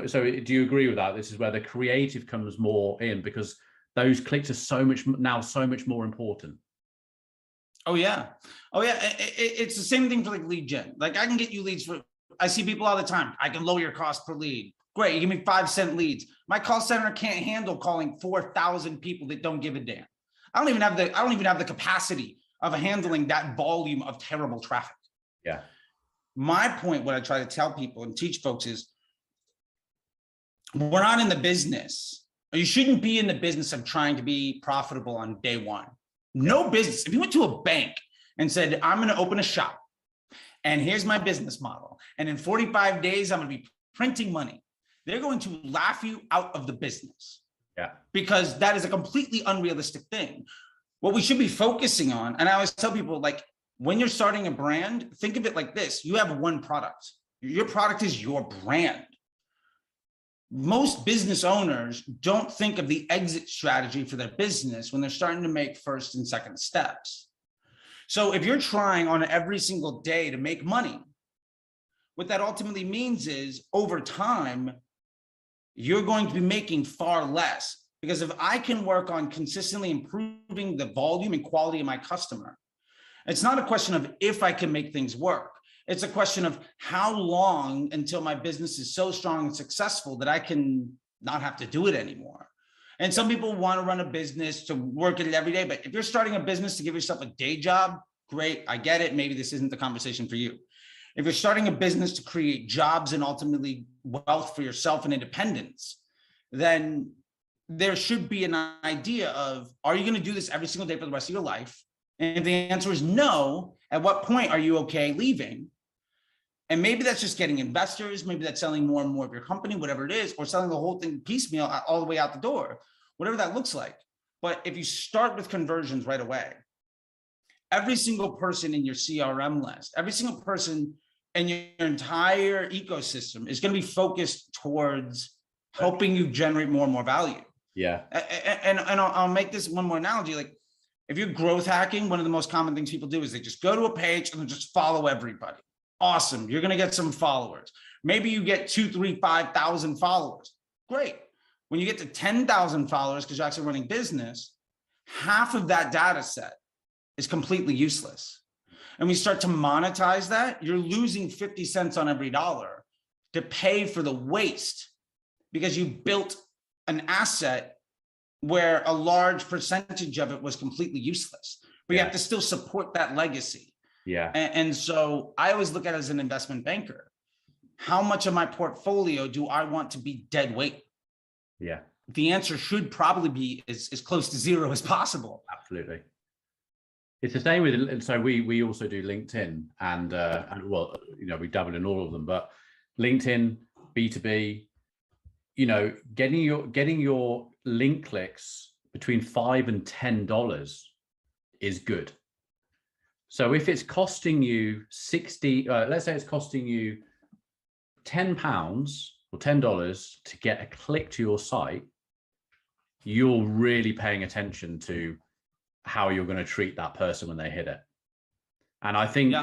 so do you agree with that? This is where the creative comes more in, because those clicks are so much more important. Oh yeah. It's the same thing for like lead gen. Like, I can get you leads I see people all the time. I can lower your cost per lead. Great, you give me 5-cent leads. My call center can't handle calling 4,000 people that don't give a damn. I don't even have the capacity of handling that volume of terrible traffic. Yeah. My point, what I try to tell people and teach folks is, we're not in the business, or you shouldn't be in the business of trying to be profitable on day one. No business. If you went to a bank and said, I'm going to open a shop and here's my business model, and in 45 days, I'm going to be printing money, they're going to laugh you out of the business. Yeah. Because that is a completely unrealistic thing. What we should be focusing on, and I always tell people, like, when you're starting a brand, think of it like this. You have one product. Your product is your brand. Most business owners don't think of the exit strategy for their business when they're starting to make first and second steps. So if you're trying on every single day to make money, what that ultimately means is, over time, you're going to be making far less. Because if I can work on consistently improving the volume and quality of my customer, it's not a question of if I can make things work. It's a question of how long until my business is so strong and successful that I can not have to do it anymore. And some people want to run a business to work at it every day. But if you're starting a business to give yourself a day job, great, I get it. Maybe this isn't the conversation for you. If you're starting a business to create jobs and ultimately wealth for yourself and independence, then there should be an idea of, are you going to do this every single day for the rest of your life? And if the answer is no, at what point are you okay leaving? And maybe that's just getting investors. Maybe that's selling more and more of your company, whatever it is, or selling the whole thing piecemeal all the way out the door, whatever that looks like. But if you start with conversions right away, every single person in your CRM list, every single person in your entire ecosystem is going to be focused towards helping you generate more and more value. Yeah. And I'll make this one more analogy. Like, if you're growth hacking, one of the most common things people do is they just go to a page and then just follow everybody. Awesome. You're going to get some followers. Maybe you get 2, 3, 5,000 followers. Great. When you get to 10,000 followers, because you're actually running business, half of that data set is completely useless. And we start to monetize that, you're losing 50 cents on every dollar to pay for the waste, because you built an asset where a large percentage of it was completely useless, but you have to still support that legacy. Yeah. And so I always look at it as an investment banker. How much of my portfolio do I want to be dead weight? Yeah. The answer should probably be as close to zero as possible. Absolutely. It's the same with, so we also do LinkedIn and well, you know, we dabble in all of them, but LinkedIn, B2B, you know, getting your link clicks between $5 and $10 is good. So if it's costing you 60, let's say it's costing you £10 or $10 to get a click to your site, you're really paying attention to how you're going to treat that person when they hit it. And I think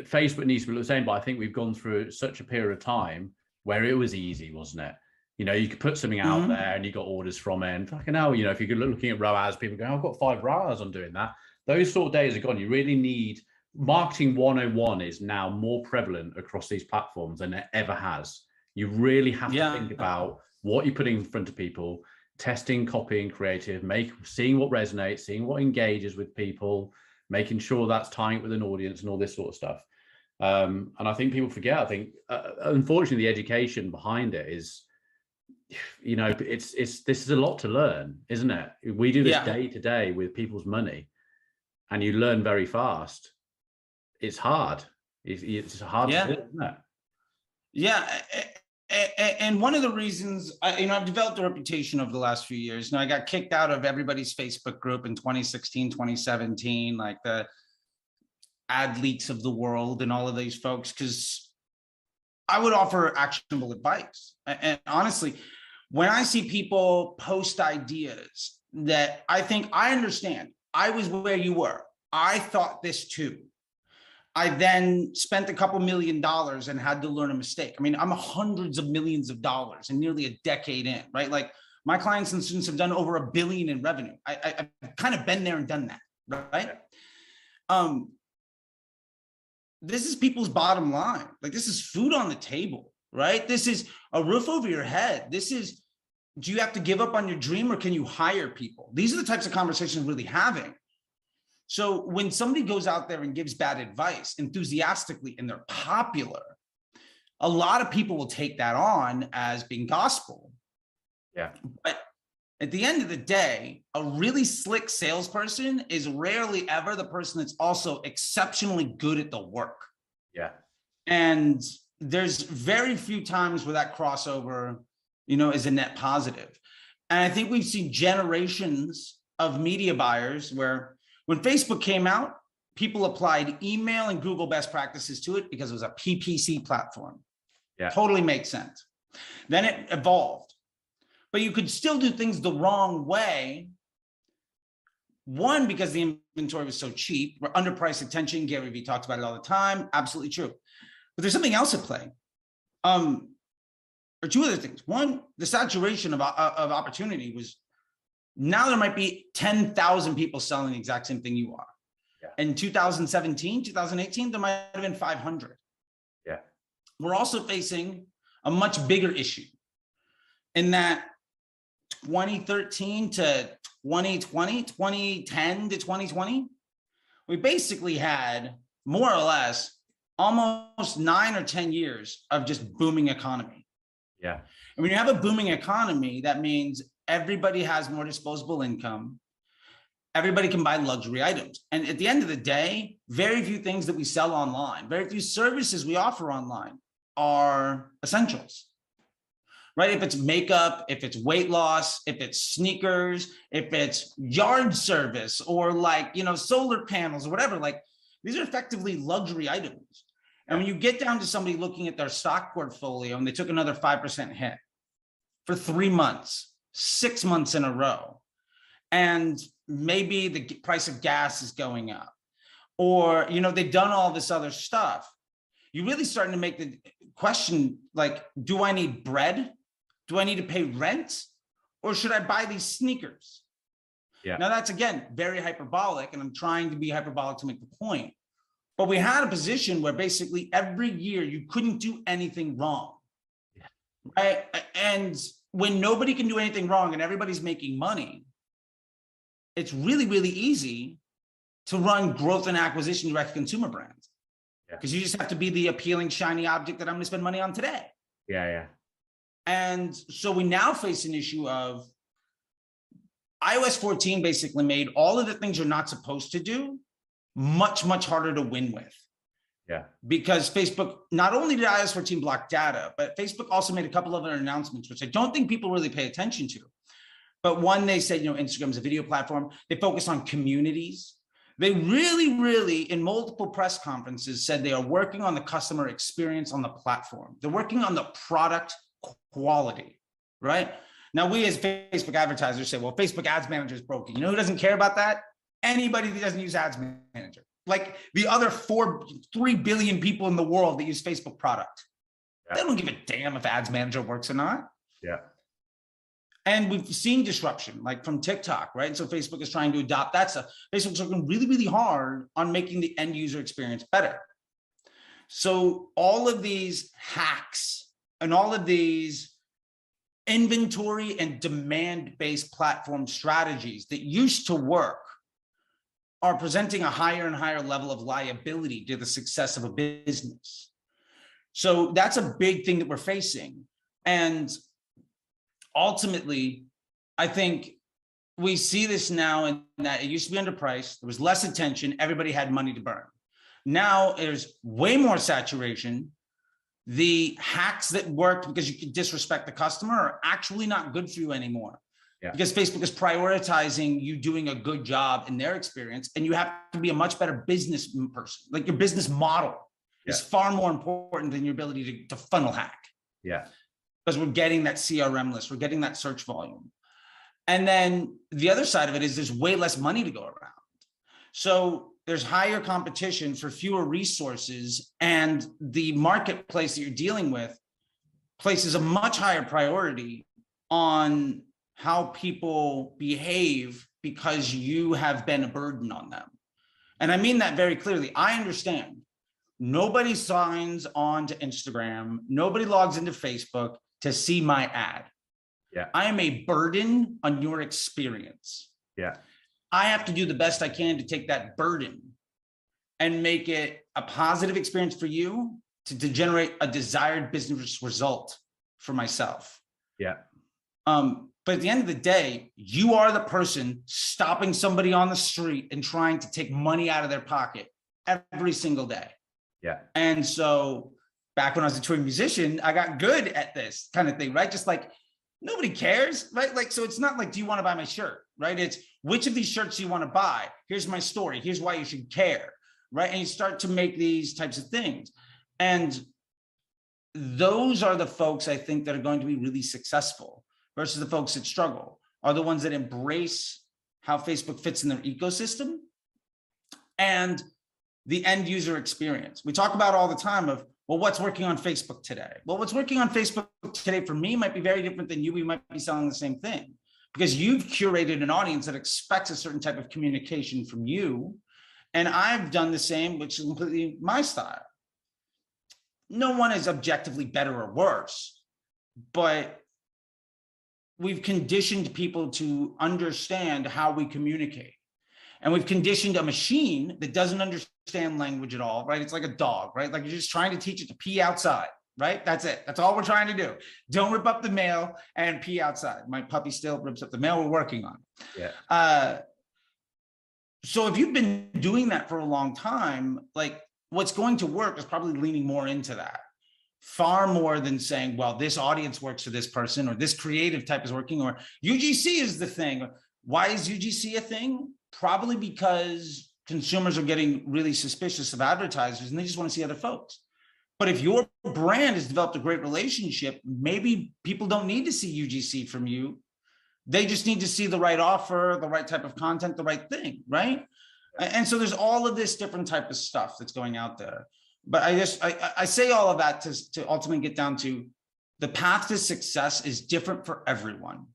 Facebook needs to be the same, but I think we've gone through such a period of time where it was easy, wasn't it? You know, you could put something out there and you got orders from it. And fucking hell, you know, if you're looking at ROAS, people go, oh, I've got 5 ROAS on doing that. Those sort of days are gone. You really need, marketing 101 is now more prevalent across these platforms than it ever has. You really have to think about what you're putting in front of people, testing, copying, creative, seeing what resonates, seeing what engages with people, making sure that's tying it with an audience and all this sort of stuff. And I think people forget, I think, unfortunately, the education behind it is, you know, this is a lot to learn, isn't it? We do this day to day with people's money and you learn very fast. It's hard. It's hard to do, isn't it? Yeah. And one of the reasons, I've developed a reputation over the last few years. I got kicked out of everybody's Facebook group in 2016, 2017, like the ad leaks of the world and all of these folks, because I would offer actionable advice. And honestly, when I see people post ideas that I think I understand, I was where you were, I thought this too. I then spent a couple $1 million and had to learn a mistake. I mean, I'm hundreds of millions of dollars and nearly a decade in, right? Like my clients and students have done over $1 billion in revenue. I've kind of been there and done that, right? This is people's bottom line. Like this is food on the table. right? This is a roof over your head. This is, do you have to give up on your dream or can you hire people? These are the types of conversations we're really having. So when somebody goes out there and gives bad advice enthusiastically and they're popular, a lot of people will take that on as being gospel. Yeah. But at the end of the day, a really slick salesperson is rarely ever the person that's also exceptionally good at the work. Yeah. And there's very few times where that crossover, you know, is a net positive. And I think we've seen generations of media buyers where when Facebook came out, people applied email and Google best practices to it because it was a PPC platform. Yeah. Totally makes sense. Then it evolved, but you could still do things the wrong way. One, because the inventory was so cheap, we're underpriced attention. Gary Vee talks about it all the time. Absolutely true. But there's something else at play. Or two other things. One, the saturation of opportunity was, now there might be 10,000 people selling the exact same thing you are. Yeah. In 2017, 2018, there might have been 500. Yeah. We're also facing a much bigger issue in that 2013 to 2020, 2010 to 2020, we basically had more or less almost 9 or 10 years of just booming economy. Yeah. And when you have a booming economy, that means everybody has more disposable income. Everybody can buy luxury items. And at the end of the day, very few things that we sell online, very few services we offer online are essentials, right? If it's makeup, if it's weight loss, if it's sneakers, if it's yard service or like, you know, solar panels or whatever, like these are effectively luxury items. And when you get down to somebody looking at their stock portfolio and they took another 5% hit for 3 months, 6 months in a row, and maybe the price of gas is going up, or, you know, they've done all this other stuff, you're really starting to make the question, like, do I need bread? Do I need to pay rent? Or should I buy these sneakers? Yeah. Now that's, again, very hyperbolic, and I'm trying to be hyperbolic to make the point. But we had a position where basically every year you couldn't do anything wrong. Yeah. Right? And when nobody can do anything wrong and everybody's making money, it's really, really easy to run growth and acquisition direct consumer brands. Because you just have to be the appealing, shiny object that I'm going to spend money on today. Yeah, yeah. And so we now face an issue of iOS 14 basically made all of the things you're not supposed to do much, much harder to win with. Yeah. Because Facebook, not only did iOS 14 block data, but Facebook also made a couple of other announcements, which I don't think people really pay attention to. But one, they said, you know, Instagram is a video platform. They focus on communities. They really, really, in multiple press conferences, said they are working on the customer experience on the platform. They're working on the product quality, right? Now, we as Facebook advertisers say, well, Facebook Ads Manager is broken. You know who doesn't care about that? Anybody that doesn't use Ads Manager. Like the other 3 billion people in the world that use Facebook product. Yeah. They don't give a damn if Ads Manager works or not. Yeah. And we've seen disruption, like from TikTok, right? And so Facebook is trying to adopt that stuff. Facebook's working really, really hard on making the end user experience better. So all of these hacks and all of these inventory and demand-based platform strategies that used to work are presenting a higher and higher level of liability to the success of a business. So that's a big thing that we're facing. And ultimately, I think we see this now in that it used to be underpriced. There was less attention. Everybody had money to burn. Now there's way more saturation. The hacks that worked because you could disrespect the customer are actually not good for you anymore. Yeah. Because Facebook is prioritizing you doing a good job in their experience, and you have to be a much better business person. Like your business model is far more important than your ability to funnel hack. Yeah. Because we're getting that CRM list, we're getting that search volume. And then the other side of it is there's way less money to go around. So there's higher competition for fewer resources, and the marketplace that you're dealing with places a much higher priority on how people behave because you have been a burden on them. And I mean that very clearly. I understand nobody signs on to Instagram, nobody logs into Facebook to see my ad. Yeah. I am a burden on your experience. Yeah. I have to do the best I can to take that burden and make it a positive experience for you to generate a desired business result for myself. Yeah. But at the end of the day, you are the person stopping somebody on the street and trying to take money out of their pocket every single day. Yeah. And so back when I was a touring musician, I got good at this kind of thing, right? Just like nobody cares, right? Like, so it's not like, do you want to buy my shirt, right? It's which of these shirts do you want to buy? Here's my story. Here's why you should care, right? And you start to make these types of things. And those are the folks I think that are going to be really successful versus the folks that struggle are the ones that embrace how Facebook fits in their ecosystem and the end user experience. We talk about all the time of, well, what's working on Facebook today? Well, what's working on Facebook today for me might be very different than you. We might be selling the same thing because you've curated an audience that expects a certain type of communication from you. And I've done the same, which is completely my style. No one is objectively better or worse, but we've conditioned people to understand how we communicate. And we've conditioned a machine that doesn't understand language at all, right? It's like a dog, right? Like you're just trying to teach it to pee outside, right? That's it. That's all we're trying to do. Don't rip up the mail and pee outside. My puppy still rips up the mail. We're working on it. Yeah. So if you've been doing that for a long time, like what's going to work is probably leaning more into that. Far more than saying, well, this audience works for this person or this creative type is working or UGC is the thing. Why is UGC a thing? Probably because consumers are getting really suspicious of advertisers and they just want to see other folks. But if your brand has developed a great relationship, maybe people don't need to see UGC from you. They just need to see the right offer, the right type of content, the right thing, right? And so there's all of this different type of stuff that's going out there. But I say all of that to ultimately get down to the path to success is different for everyone.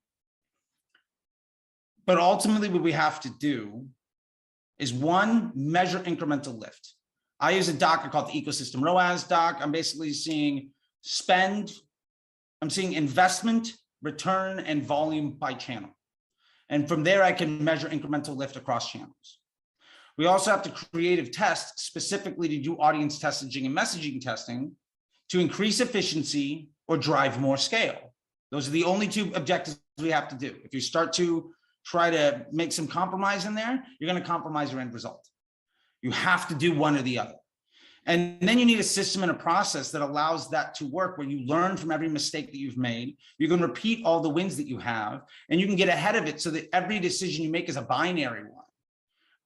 But ultimately what we have to do is one, measure incremental lift. I use a doc I call the ecosystem ROAS doc. I'm basically seeing spend, I'm seeing investment, return, and volume by channel. And from there, I can measure incremental lift across channels. We also have to creative test specifically to do audience testing and messaging testing to increase efficiency or drive more scale. Those are the only two objectives we have to do. If you start to try to make some compromise in there, you're going to compromise your end result. You have to do one or the other. And then you need a system and a process that allows that to work where you learn from every mistake that you've made. You can repeat all the wins that you have, and you can get ahead of it so that every decision you make is a binary one.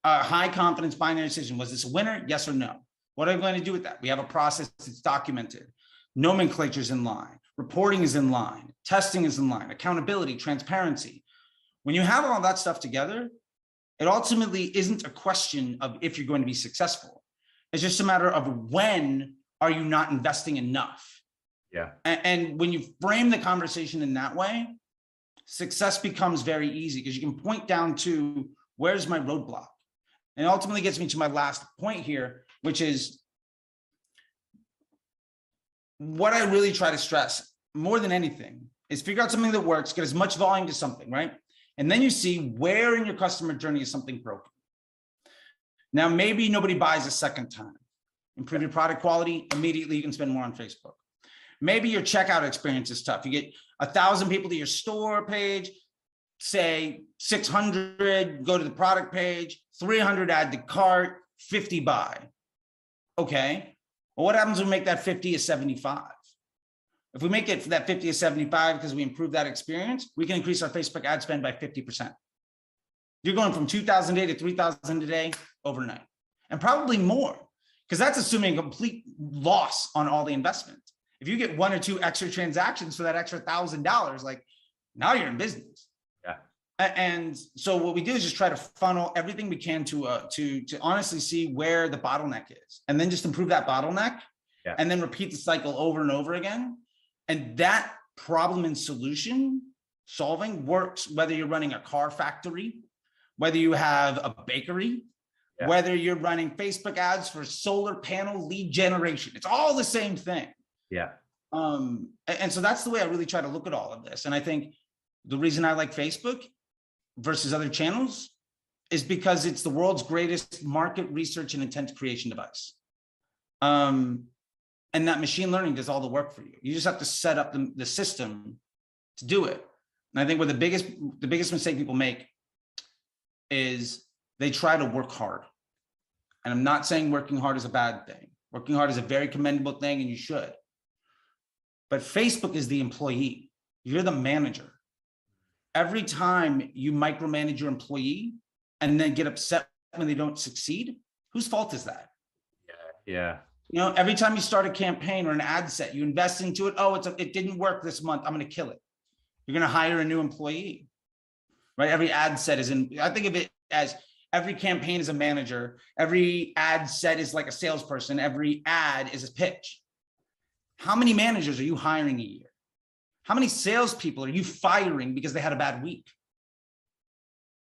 A high confidence binary decision. Was this a winner? Yes or no? What are we going to do with that? We have a process that's documented. Nomenclature is in line. Reporting is in line. Testing is in line. Accountability, transparency. When you have all that stuff together, it ultimately isn't a question of if you're going to be successful. It's just a matter of when are you not investing enough? Yeah. And when you frame the conversation in that way, success becomes very easy because you can point down to where's my roadblock? And it ultimately gets me to my last point here, which is what I really try to stress more than anything is figure out something that works, get as much volume to something, right? And then you see where in your customer journey is something broken. Now, maybe nobody buys a second time. Improve your product quality, immediately you can spend more on Facebook. Maybe your checkout experience is tough. You get 1,000 people to your store page, say 600 go to the product page, 300 add to cart, 50 buy. Okay, well, what happens when we make that 50 a 75? If we make it for that 50 a 75 because we improve that experience, we can increase our Facebook ad spend by 50%. You're going from 2,000 a day to 3,000 a day overnight, and probably more, because that's assuming a complete loss on all the investment. If you get one or two extra transactions for that extra $1,000, like now you're in business. Yeah. And so what we do is just try to funnel everything we can to honestly see where the bottleneck is, and then just improve that bottleneck, and then repeat the cycle over and over again. And that problem and solution solving works whether you're running a car factory, whether you have a bakery, whether you're running Facebook ads for solar panel lead generation. It's all the same thing. Yeah. And so that's the way I really try to look at all of this. And I think the reason I like Facebook versus other channels is because it's the world's greatest market research and intent creation device. And that machine learning does all the work for you. You just have to set up the system to do it. And I think what the biggest mistake people make is they try to work hard. And I'm not saying working hard is a bad thing. Working hard is a very commendable thing, and you should. But Facebook is the employee. You're the manager. Every time you micromanage your employee and then get upset when they don't succeed, whose fault is that? Yeah. You know, every time you start a campaign or an ad set, you invest into it. Oh, it didn't work this month. I'm going to kill it. You're going to hire a new employee, right? Every ad set is I think of it as every campaign is a manager. Every ad set is like a salesperson. Every ad is a pitch. How many managers are you hiring a year? How many salespeople are you firing because they had a bad week?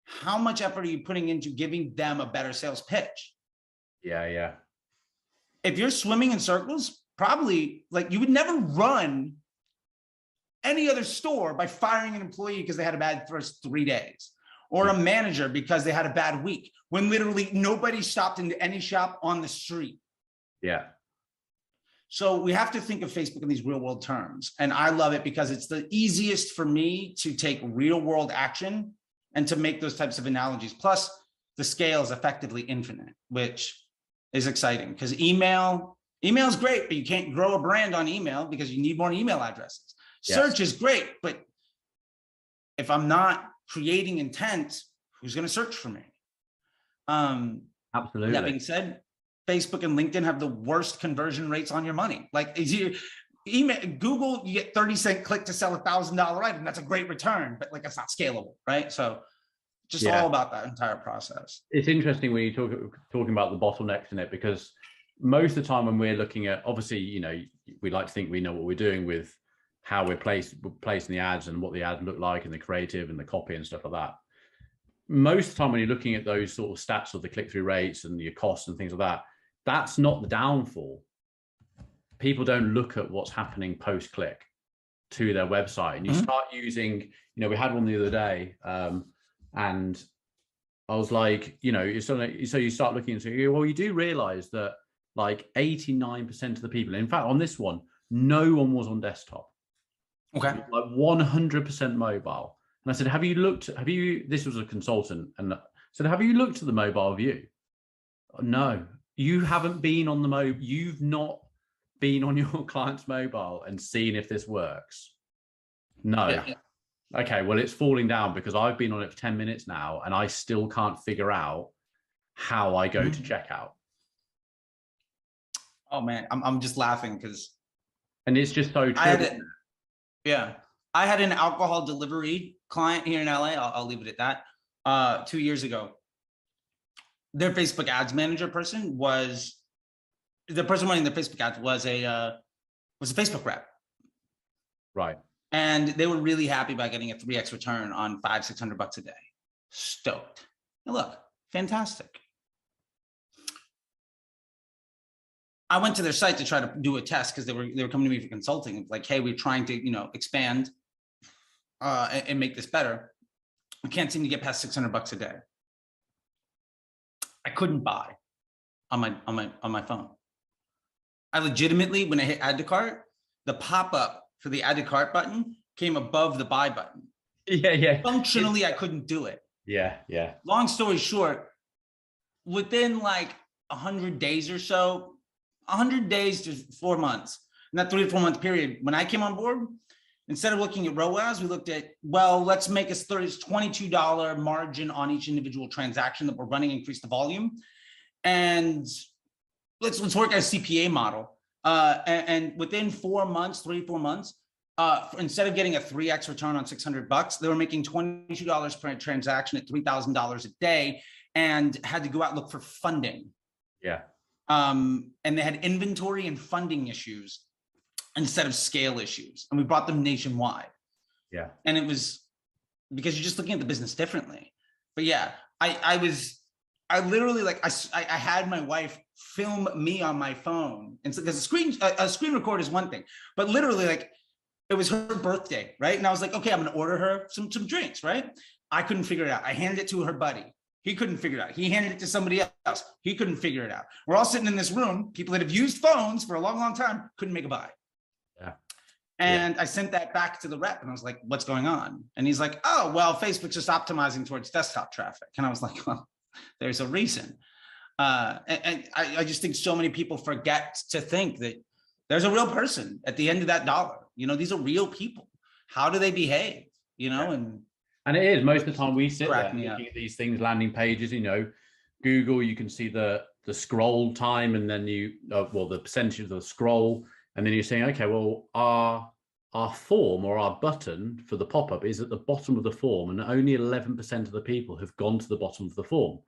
How much effort are you putting into giving them a better sales pitch? Yeah. If you're swimming in circles, probably like you would never run any other store by firing an employee because they had a bad first 3 days, or a manager because they had a bad week, when literally nobody stopped into any shop on the street. Yeah. So we have to think of Facebook in these real world terms. And I love it because it's the easiest for me to take real world action and to make those types of analogies. Plus the scale is effectively infinite, which is exciting, because email is great, but you can't grow a brand on email because you need more email addresses. Yes. Search is great, but if I'm not creating intent, who's going to search for me? Absolutely. That being said, Facebook and LinkedIn have the worst conversion rates on your money. Like Google, you get 30-cent click to sell $1,000 item. That's a great return, but like it's not scalable, right? So just all about that entire process. It's interesting when you talking about the bottlenecks in it, because most of the time when we're looking at, obviously, you know, we like to think we know what we're doing with how we're placing the ads and what the ads look like and the creative and the copy and stuff like that. Most of the time when you're looking at those sort of stats of the click-through rates and your costs and things like that, that's not the downfall. People don't look at what's happening post-click to their website. And you start using, you know, we had one the other day, and I was like, you know, so you start looking into, well, you do realize that like 89% of the people, in fact, on this one, no one was on desktop. Okay. Like 100% mobile. And I said, this was a consultant, and I said, have you looked at the mobile view? No, you haven't been on the you've not been on your client's mobile and seen if this works. No. Yeah. Okay, well, it's falling down because I've been on it for 10 minutes now and I still can't figure out how I go to checkout. Oh man, I'm just laughing because. And it's just so true. I had an alcohol delivery client here in LA. I'll leave it at that. 2 years ago, their Facebook ads manager person was, the person running the Facebook ads was a Facebook rep. Right. And they were really happy about getting a 3x return on $500-600 a day. Stoked. Now look, fantastic. I went to their site to try to do a test because they were coming to me for consulting. Like, hey, we're trying to, you know, expand and make this better. We can't seem to get past $600 a day. I couldn't buy on my phone. I legitimately, when I hit add to cart, the pop-up for the add to cart button came above the buy button. Yeah. Functionally, I couldn't do it. Yeah. Long story short, within like 100 days or so, 100 days to 4 months, in that 3 to 4 month period, when I came on board, instead of looking at ROAS, we looked at, well, let's make a $22 margin on each individual transaction that we're running, increase the volume. And let's work our CPA model. And within 4 months, 3 to 4 months, instead of getting a 3x return on $600, they were making $22 per transaction at $3,000 a day, and had to go out and look for funding. Yeah. And they had inventory and funding issues instead of scale issues. And we brought them nationwide. Yeah. And it was because you're just looking at the business differently. But yeah, I I literally like I had my wife film me on my phone, and so because a screen record is one thing, but literally like it was her birthday, right? And I was like, okay, I'm gonna order her some drinks, right? I couldn't figure it out. I handed it to her buddy. He couldn't figure it out. He handed it to somebody else. He couldn't figure it out. We're all sitting in this room. People that have used phones for a long, long time couldn't make a buy. Yeah. And I sent that back to the rep and I was like, what's going on? And he's like, oh, well, Facebook's just optimizing towards desktop traffic. And I was like, well, there's a reason. And I just think so many people forget to think that there's a real person at the end of that dollar. You know, these are real people. How do they behave? You know, and it is most of the time we sit there looking at these things, landing pages, you know, Google, you can see the scroll time, and then the percentage of the scroll, and then you're saying, okay, well, our form or our button for the pop-up is at the bottom of the form, and only 11% of the people have gone to the bottom of the form.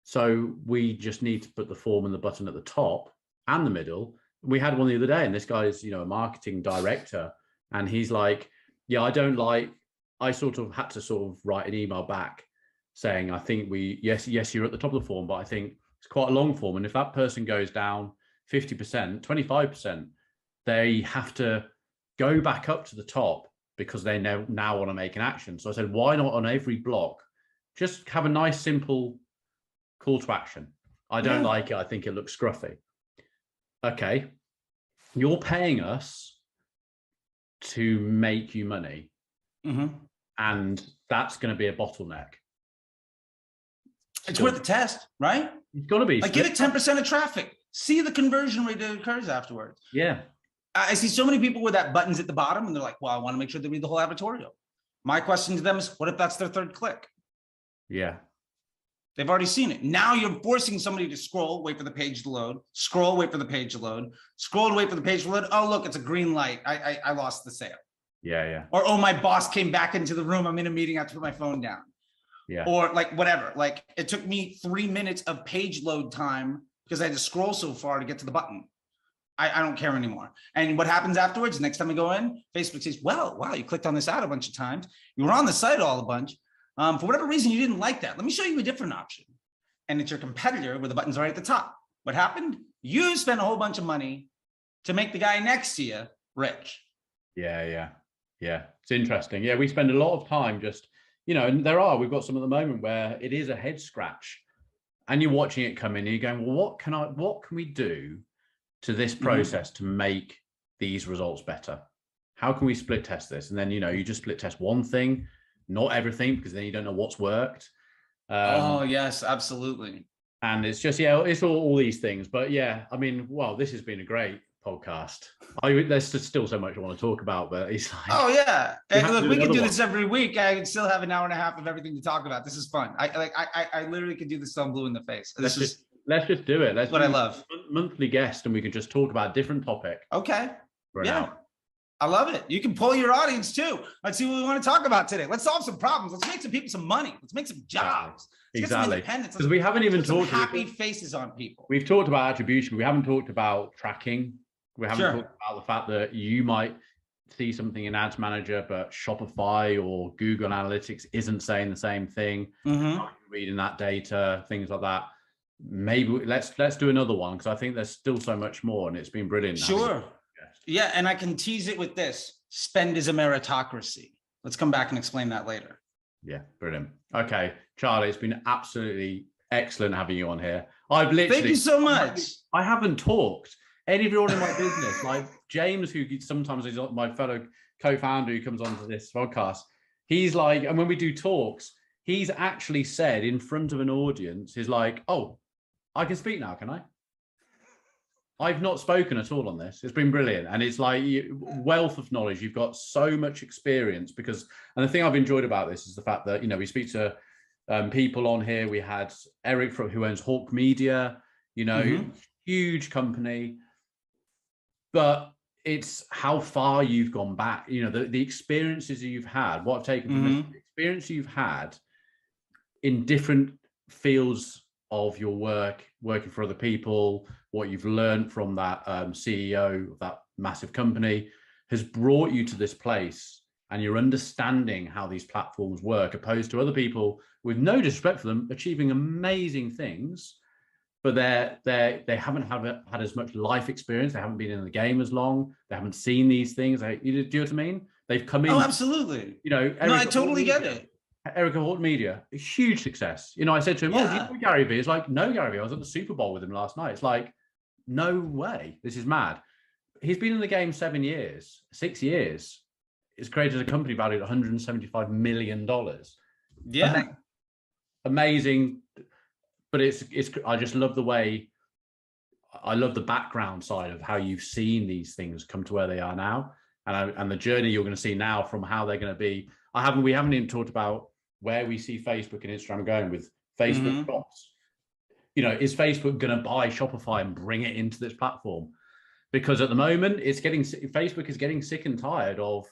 So we just need to put the form and the button at the top and the middle. We had one the other day, and this guy is, you know, a marketing director, and he's like, yeah, I sort of had to sort of write an email back saying, I think yes, you're at the top of the form, but I think it's quite a long form. And if that person goes down 50%, 25%, they have to go back up to the top because they now want to make an action. So I said, why not on every block, just have a nice, simple call to action. I don't like it. I think it looks scruffy. Okay. You're paying us to make you money. And that's going to be a bottleneck. It's worth the test, right? It's got to be. Like, give it 10% of traffic. See the conversion rate that occurs afterwards. Yeah. I see so many people where that button's at the bottom and they're like, well, I want to make sure they read the whole advertorial. My question to them is, what if that's their third click? Yeah. They've already seen it. Now you're forcing somebody to scroll, wait for the page to load, scroll, wait for the page to load, scroll, wait for the page to load. Oh, look, it's a green light. I lost the sale. Yeah. Or, oh, my boss came back into the room. I'm in a meeting. I have to put my phone down. Yeah. Or like whatever. Like it took me 3 minutes of page load time because I had to scroll so far to get to the button. I don't care anymore. And what happens afterwards? Next time I go in, Facebook says, well, wow, you clicked on this ad a bunch of times. You were on the site all a bunch. For whatever reason, you didn't like that. Let me show you a different option. And it's your competitor where the button's right at the top. What happened? You spent a whole bunch of money to make the guy next to you rich. Yeah. It's interesting. Yeah, we spend a lot of time just, you know, and we've got some at the moment where it is a head scratch and you're watching it come in and you're going, well, what can we do to this process to make these results better? How can we split test this? And then, you know, you just split test one thing, not everything, because then you don't know what's worked. Oh, yes, absolutely. And it's just, it's all these things. But yeah, I mean, well, this has been a great podcast. There's still so much I want to talk about, but it's like, oh yeah, look, we can do this every week. I can still have an hour and a half of everything to talk about. This is fun. I literally could do this till I'm blue in the face. Let's just do it. That's what I love. Monthly guest, and we can just talk about a different topic. Okay. I love it. You can pull your audience too. Let's see what we want to talk about today. Let's solve some problems. Let's make some people some money. Let's make some jobs. Exactly. Because we haven't even talked about happy faces on people. We've talked about attribution. But we haven't talked about tracking. We haven't talked about the fact that you might see something in Ads Manager, but Shopify or Google Analytics isn't saying the same thing. Reading that data, things like that. Maybe let's do another one, because I think there's still so much more, and it's been brilliant. Sure. Yeah, and I can tease it with this. Spend is a meritocracy. Let's come back and explain that later. Yeah, brilliant. Okay, Charlie, it's been absolutely excellent having you on here. Thank you so much. I haven't talked everyone in my business, like James, who sometimes is my fellow co-founder who comes onto this podcast. He's like, and when we do talks, he's actually said in front of an audience, he's like, oh, I can speak now, can I? I've not spoken at all on this. It's been brilliant. And it's like wealth of knowledge. You've got so much experience and the thing I've enjoyed about this is the fact that, you know, we speak to people on here. We had Eric who owns Hawk Media, you know, huge company, but it's how far you've gone back, you know, the experiences you've had, what I've taken from this, the experience you've had in different fields of your work, working for other people, what you've learned from that CEO of that massive company has brought you to this place and you're understanding how these platforms work, opposed to other people, with no disrespect for them, achieving amazing things, but they haven't had as much life experience. They haven't been in the game as long. They haven't seen these things. Do you know what I mean? They've come in. Oh, absolutely. You know, no, I totally get it. Erica Horton Media, a huge success. You know, I said to him, "Oh, do you know Gary Vee?" He's like, "No, Gary Vee. I was at the Super Bowl with him last night." It's like, no way. This is mad. He's been in the game 7 years, 6 years. He's created a company valued at $175 million. Yeah. Amazing. But it's I just love the way, I love the background side of how you've seen these things come to where they are now, and the journey you're going to see now from how they're going to be. We haven't even talked about where we see Facebook and Instagram going with Facebook shops. You know, is Facebook going to buy Shopify and bring it into this platform? Because at the moment, Facebook is getting sick and tired of,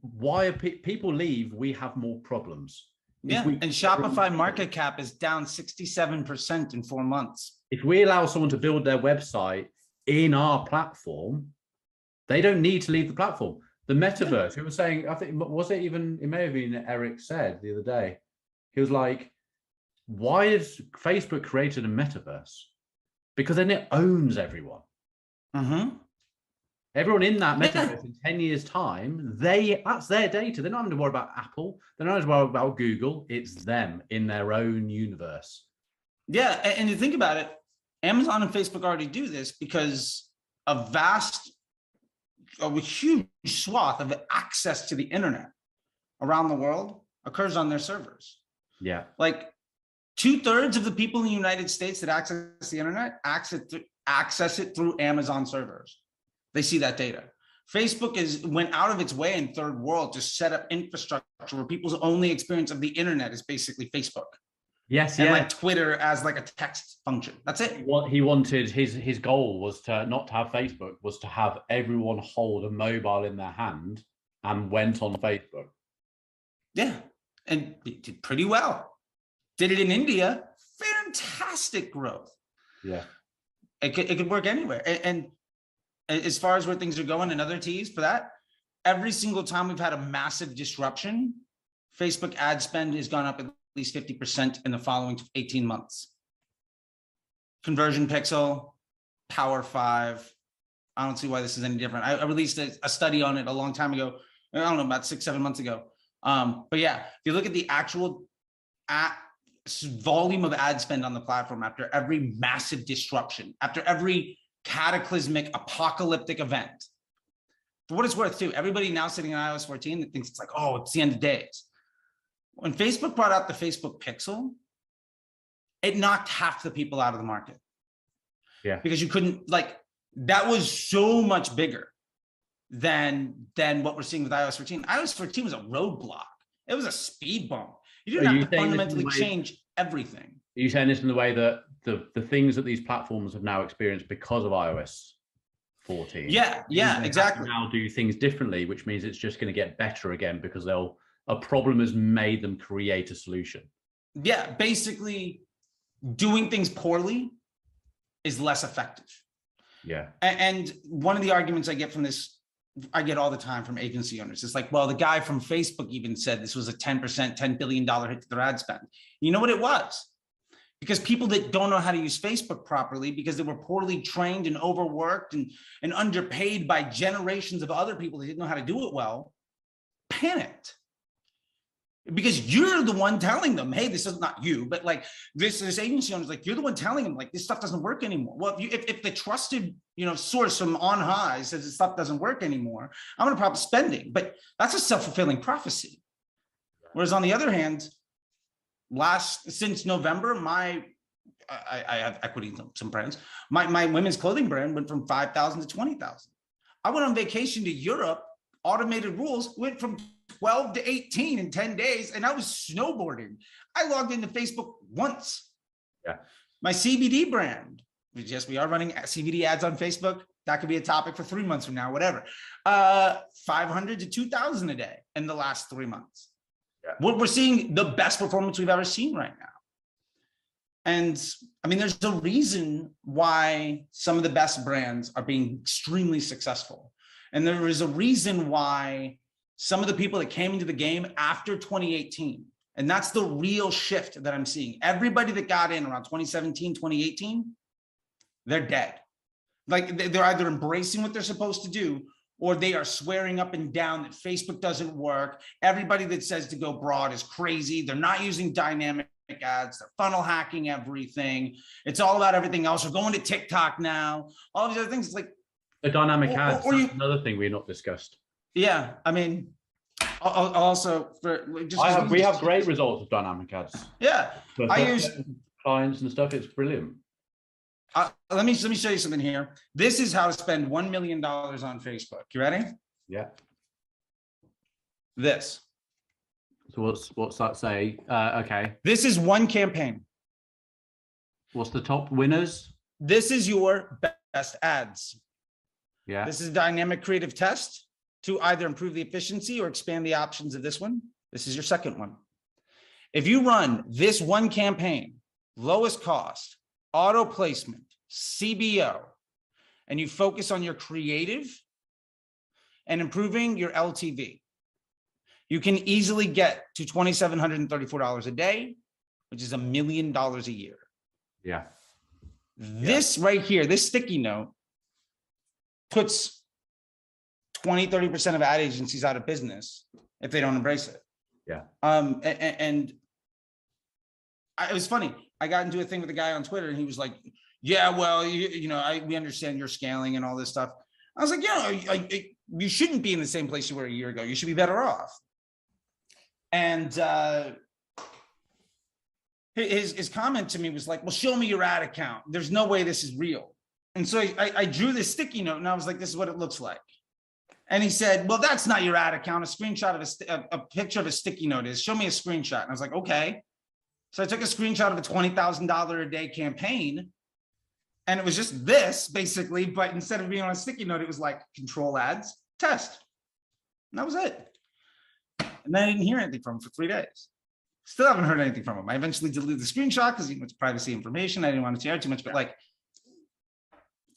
why are people leave? We have more problems. Yeah, and Shopify market cap is down 67% in 4 months. If we allow someone to build their website in our platform, they don't need to leave the platform. The metaverse, who was saying, I think, it may have been Eric said the other day, he was like, why has Facebook created a metaverse? Because then it owns everyone. Everyone in that metaverse in 10 years' time, that's their data. They're not having to worry about Apple. They're not having to worry about Google. It's them in their own universe. Yeah, and you think about it, Amazon and Facebook already do this because a huge swath of access to the internet around the world occurs on their servers. Yeah. Like 2/3 of the people in the United States that access the internet access it through Amazon servers. They see that data. Facebook went out of its way in third world to set up infrastructure where people's only experience of the internet is basically Facebook. Yes, and like Twitter as like a text function. That's it. What he wanted, his goal was to not to have Facebook, was to have everyone hold a mobile in their hand and went on Facebook. Yeah, and it did pretty well. Did it in India, fantastic growth. Yeah, it could work anywhere. And as far as where things are going, another tease for that, every single time we've had a massive disruption, Facebook ad spend has gone up at least 50% in the following 18 months. Conversion pixel, Power 5. I don't see why this is any different. I released a study on it a long time ago. I don't know, about 6-7 months ago. But yeah, if you look at the actual volume of ad spend on the platform after every massive disruption, after every cataclysmic apocalyptic event, for what it's worth too, everybody now sitting on iOS 14 that thinks it's like, oh, it's the end of days. When Facebook brought out the Facebook Pixel, it knocked half the people out of the market. Yeah, because you couldn't, like, that was so much bigger than what we're seeing with iOS 14. iOS 14 was a roadblock. It was a speed bump. You didn't have to fundamentally change everything. Are you saying this in the way that the things that these platforms have now experienced because of iOS 14? Yeah, exactly. Now do things differently, which means it's just going to get better again because a problem has made them create a solution. Yeah, basically doing things poorly is less effective. Yeah. And one of the arguments I get from this, I get all the time from agency owners. It's like, well, the guy from Facebook even said this was a 10%, $10 billion hit to their ad spend. You know what it was? Because people that don't know how to use Facebook properly, because they were poorly trained and overworked and underpaid by generations of other people that didn't know how to do it well, panicked. Because you're the one telling them, hey, this is not you, but like this agency owner is like, you're the one telling them like this stuff doesn't work anymore. Well, if the trusted source from on high says this stuff doesn't work anymore, I'm going to prop spending. But that's a self-fulfilling prophecy. Whereas on the other hand, since November, I have equity in some brands. My women's clothing brand went from 5,000 to 20,000. I went on vacation to Europe. Automated rules went from 12 to 18 in 10 days, and I was snowboarding. I logged into Facebook once. Yeah. My CBD brand, yes, we are running CBD ads on Facebook. That could be a topic for 3 months from now, whatever. 500 to 2,000 a day in the last 3 months. Yeah. We're seeing the best performance we've ever seen right now. And I mean, there's a reason why some of the best brands are being extremely successful. And there is a reason why some of the people that came into the game after 2018. And that's the real shift that I'm seeing. Everybody that got in around 2017, 2018, they're dead. Like they're either embracing what they're supposed to do, or they are swearing up and down that Facebook doesn't work. Everybody that says to go broad is crazy. They're not using dynamic ads. They're funnel hacking everything. It's all about everything else. We're going to TikTok now. All these other things. It's like the dynamic ads. That's another thing we've not discussed. Yeah, I mean, also we have great results of dynamic ads. Yeah, I use clients and stuff. It's brilliant. Let me show you something here. This is how to spend $1 million on Facebook. You ready? Yeah. This. So what's that say? Okay. This is one campaign. What's the top winners? This is your best ads. Yeah. This is a dynamic creative test to either improve the efficiency or expand the options of this one. This is your second one. If you run this one campaign, lowest cost, auto placement, CBO, and you focus on your creative and improving your LTV, you can easily get to $2,734 a day, which is $1 million a year. Yeah. This right here, this sticky note puts 20-30% of ad agencies out of business if they don't embrace it. Yeah. And it was funny. I got into a thing with a guy on Twitter, and he was like, "Yeah, well, we understand you're scaling and all this stuff." I was like, "Yeah, you shouldn't be in the same place you were a year ago. You should be better off." And his comment to me was like, "Well, show me your ad account. There's no way this is real." And so I drew this sticky note, and I was like, "This is what it looks like." And he said, "Well, that's not your ad account. A screenshot of a picture of a sticky note is. Show me a screenshot." And I was like, "Okay." So I took a screenshot of a $20,000 a day campaign, and it was just this basically, but instead of being on a sticky note, it was like control ads, test. And that was it. And then I didn't hear anything from him for 3 days. Still haven't heard anything from him. I eventually deleted the screenshot because it's privacy information. I didn't want to share too much, but like,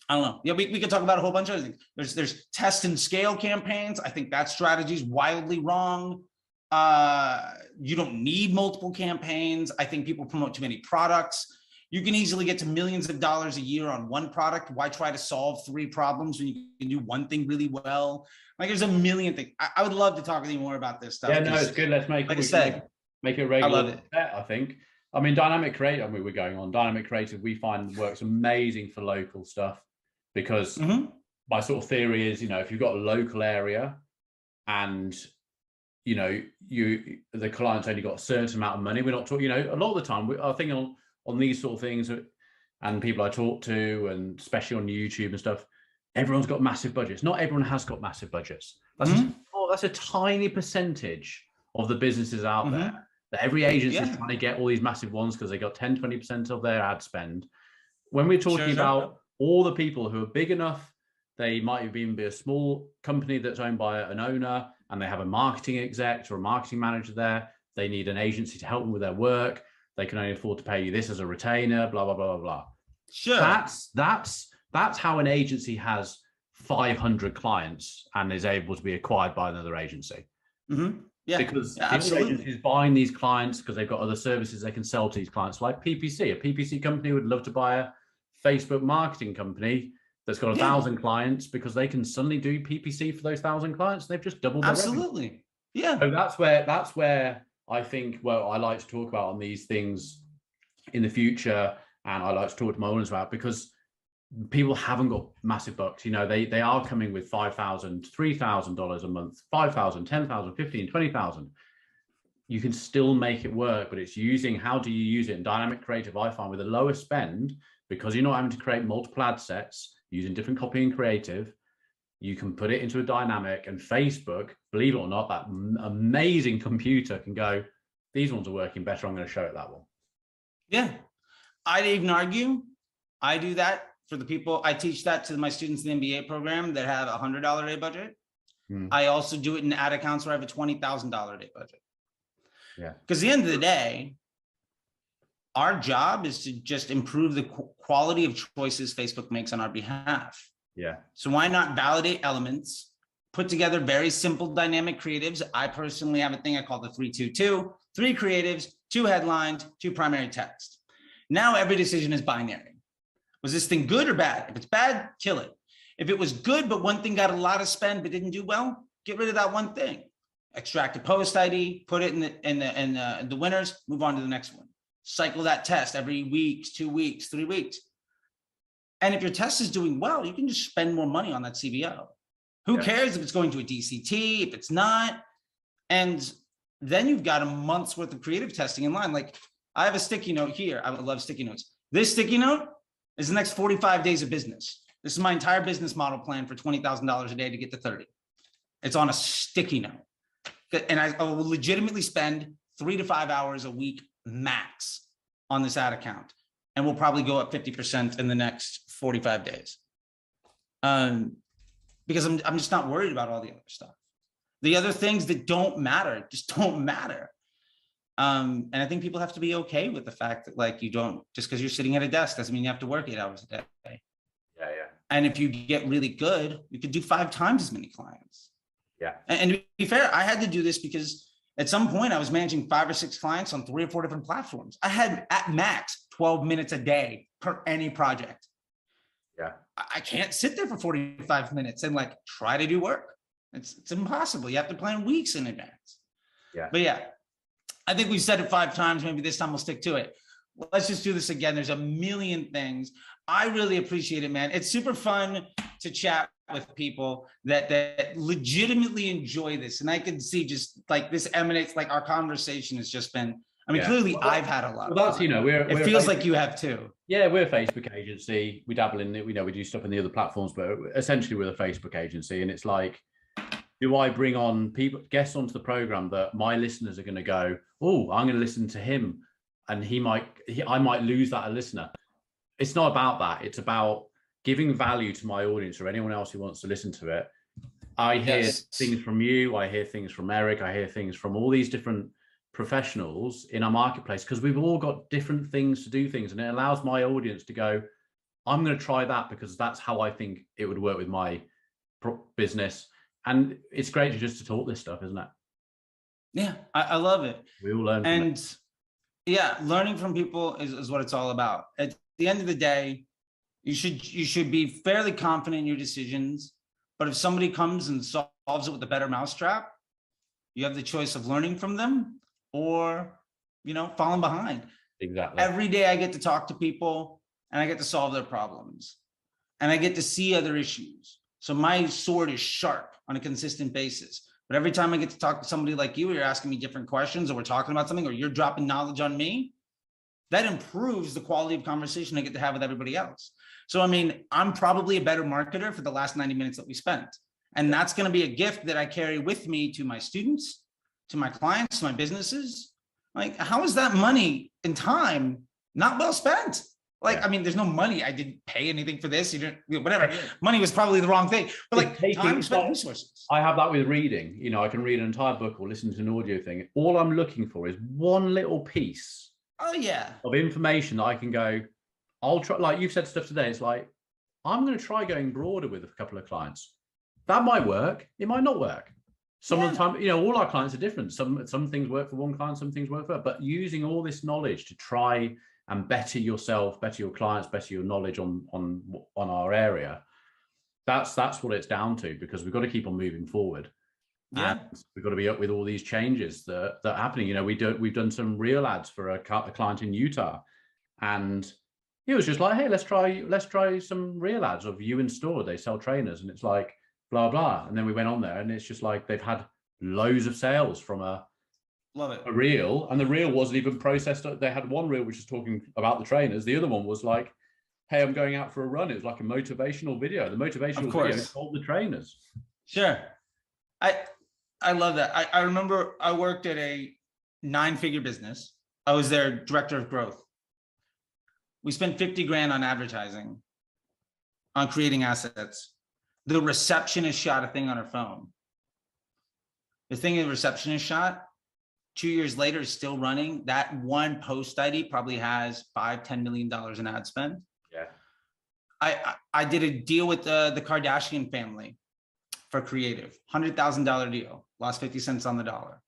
I don't know. Yeah, we could talk about a whole bunch of other things. There's test and scale campaigns. I think that strategy is wildly wrong. You don't need multiple campaigns. I think people promote too many products. You can easily get to millions of dollars a year on one product. Why try to solve 3 problems when you can do one thing really well? Like there's a million things. I would love to talk with you more about this stuff. Yeah, no, it's good. Let's make make it regular. I love it. I think. I mean, dynamic creative. I mean, we're going on dynamic creative. We find works amazing for local stuff because my sort of theory is, if you've got a local area and the client's only got a certain amount of money. We're not talking, a lot of the time, I think on these sort of things and people I talk to, and especially on YouTube and stuff, everyone's got massive budgets. Not everyone has got massive budgets. That's a tiny percentage of the businesses out there that every agency is trying to get all these massive ones because they got 10-20% of their ad spend. When we're talking about all the people who are big enough, they might even be a small company that's owned by an owner, and they have a marketing exec or a marketing manager there. They need an agency to help them with their work. They can only afford to pay you this as a retainer, blah, blah, blah, blah, blah. Sure. That's how an agency has 500 clients and is able to be acquired by another agency. Yeah, because the other agency is buying these clients because they've got other services they can sell to these clients, like PPC. A PPC company would love to buy a Facebook marketing company that's got 1,000 clients because they can suddenly do PPC for those 1,000 clients. They've just doubled their revenue. Yeah. So that's where I think, I like to talk about on these things in the future, and I like to talk to my audience about, because people haven't got massive bucks. They are coming with $5,000, $3,000 a month, $5,000, $10,000, $15,000, $20,000. You can still make it work, but it's how do you use it in dynamic creative? I find with a lower spend, because you're not having to create multiple ad sets using different copy and creative, you can put it into a dynamic, and Facebook, believe it or not, that amazing computer can go, these ones are working better, I'm going to show it that one. Yeah. I'd even argue, I do that for the people, I teach that to my students in the MBA program that have a $100 a day budget. I also do it in ad accounts where I have a $20,000 a day budget. Yeah. Because at the end of the day, our job is to just improve the quality of choices Facebook makes on our behalf. Yeah. So why not validate elements, put together very simple dynamic creatives. I personally have a thing I call the 3-2-2, 3 creatives, 2 headlines, 2 primary text. Now every decision is binary. Was this thing good or bad? If it's bad, kill it. If it was good, but one thing got a lot of spend but didn't do well, get rid of that one thing. Extract a post ID, put it in the winners, move on to the next one. Cycle that test every week, 2 weeks, 3 weeks. And if your test is doing well, you can just spend more money on that CBO. Who cares if it's going to a DCT, if it's not? And then you've got a month's worth of creative testing in line. Like I have a sticky note here. I love sticky notes. This sticky note is the next 45 days of business. This is my entire business model plan for $20,000 a day to get to 30. It's on a sticky note. And I will legitimately spend 3 to 5 hours a week max on this ad account. And we'll probably go up 50% in the next 45 days. Because I'm just not worried about all the other stuff. The other things that don't matter just don't matter. And I think people have to be okay with the fact that like you don't, just because you're sitting at a desk doesn't mean you have to work 8 hours a day. Yeah. And if you get really good, you could do 5 times as many clients. Yeah. And to be fair, I had to do this because at some point I was managing 5 or 6 clients on 3 or 4 different platforms. I had at max 12 minutes a day per any project. Yeah. I can't sit there for 45 minutes and like try to do work. It's impossible. You have to plan weeks in advance. Yeah. But yeah, I think we've said it 5 times. Maybe this time we'll stick to it. Let's just do this again. There's a million things. I really appreciate it, man. It's super fun to chat with people that legitimately enjoy this. And I can see just like this emanates, like our conversation has just been, I mean, clearly I've had a lot of that's, fun. It feels like you have too. Yeah, we're a Facebook agency. We dabble in it. We do stuff in the other platforms, but essentially we're a Facebook agency. And it's like, do I bring on guests onto the program that my listeners are going to go, oh, I'm going to listen to him, and I might lose that a listener. It's not about that. It's about giving value to my audience or anyone else who wants to listen to it. I hear things from you. I hear things from Eric. I hear things from all these different professionals in our marketplace, because we've all got different things to do things, and it allows my audience to go, I'm going to try that because that's how I think it would work with my business. And it's great just to talk this stuff, isn't it? Yeah, I love it. We all learn from it. Yeah, learning from people is what it's all about. At the end of the day, you should be fairly confident in your decisions. But if somebody comes and solves it with a better mousetrap, you have the choice of learning from them or, falling behind. Exactly. Every day I get to talk to people and I get to solve their problems and I get to see other issues. So my sword is sharp on a consistent basis. But every time I get to talk to somebody like you, you're asking me different questions, or we're talking about something, or you're dropping knowledge on me, that improves the quality of conversation I get to have with everybody else. So, I mean, I'm probably a better marketer for the last 90 minutes that we spent. And that's going to be a gift that I carry with me to my students, to my clients, to my businesses. Like, how is that money and time not well spent? Like, I mean, there's no money. I didn't pay anything for this. You didn't, whatever. Money was probably the wrong thing. But like, time spent resources. I have that with reading. I can read an entire book or listen to an audio thing. All I'm looking for is one little piece of information that I can go, I'll try. Like you've said stuff today. It's like, I'm going to try going broader with a couple of clients. That might work. It might not work. Some of the time, all our clients are different. Some things work for one client, some things work for, but using all this knowledge to try and better yourself, better your clients, better your knowledge on our area. That's what it's down to, because we've got to keep on moving forward. Yeah, and we've got to be up with all these changes that are happening. We've done some real ads for a client in Utah, and it was just like, hey, let's try some real ads of you in store. They sell trainers, and it's like blah blah. And then we went on there, and it's just like they've had loads of sales from a reel, and the reel wasn't even processed. They had one reel which was talking about the trainers. The other one was like, hey, I'm going out for a run. It was like a motivational video. The motivational video told the trainers. Sure. I love that. I remember I worked at a 9-figure business. I was their director of growth. We spent 50 grand on advertising, on creating assets. The receptionist shot a thing on her phone. The thing the receptionist shot, 2 years later, is still running. That one post ID probably has $5-10 million in ad spend. Yeah. I did a deal with the Kardashian family for creative, $100,000 deal, lost 50 cents on the dollar.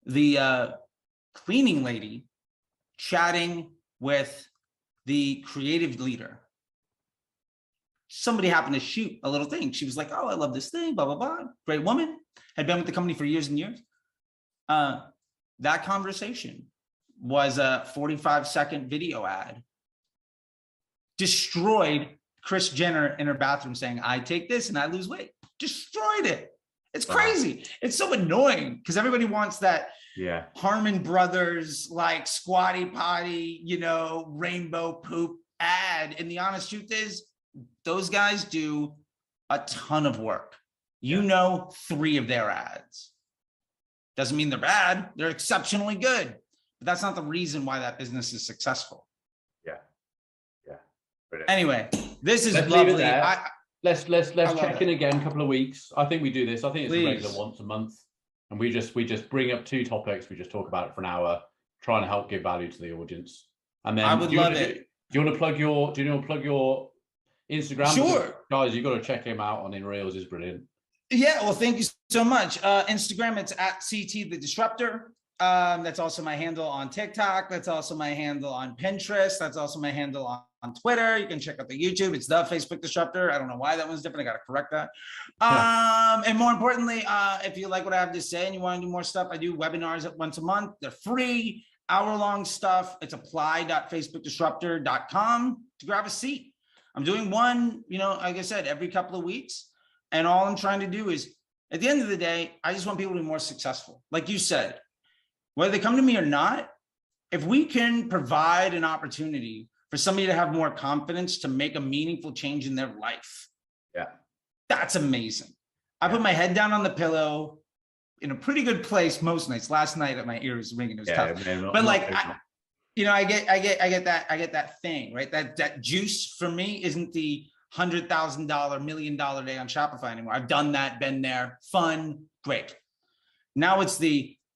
The cleaning lady chatting with the creative leader. Somebody happened to shoot a little thing. She was like, oh, I love this thing, blah, blah, blah. Great woman, had been with the company for years and years. That conversation was a 45-second video ad. Destroyed Kris Jenner in her bathroom saying, I take this and I lose weight. Destroyed it. It's crazy. It's so annoying because everybody wants that Harmon Brothers, like squatty potty, you know, rainbow poop ad. And the honest truth is, those guys do a ton of work. You know, 3 of their ads. Doesn't mean they're bad. They're exceptionally good. But that's not the reason why that business is successful. Brilliant. Anyway, this is lovely. Let's check in again in a couple of weeks. I think we do this. I think it's a regular once a month. And we just bring up 2 topics. We just talk about it for an hour, trying to help give value to the audience. And then I would love it. Do you want to plug your Instagram? Sure. Guys, you've got to check him out on In Reels. Is brilliant. Yeah, well, thank you so much. Instagram, it's at CT the Disruptor. That's also my handle on TikTok. That's also my handle on Pinterest. That's also my handle on Twitter. You can check out the YouTube. It's the Facebook Disruptor. I don't know why that one's different. I got to correct that. And more importantly, if you like what I have to say and you want to do more stuff, I do webinars once a month. They're free, hour-long stuff. It's apply.facebookdisruptor.com to grab a seat. I'm doing one, you know, like I said, every couple of weeks. And all I'm trying to do is, at the end of the day, I just want people to be more successful. Like you said, whether they come to me or not, if we can provide an opportunity for somebody to have more confidence to make a meaningful change in their life, that's amazing. I put my head down on the pillow in a pretty good place most nights. Last night, my ear was ringing. It was tough. Man, but like, I get that thing, right? That juice for me isn't the $100,000, $1 million day on Shopify anymore. I've done that, been there, fun, great. Now it's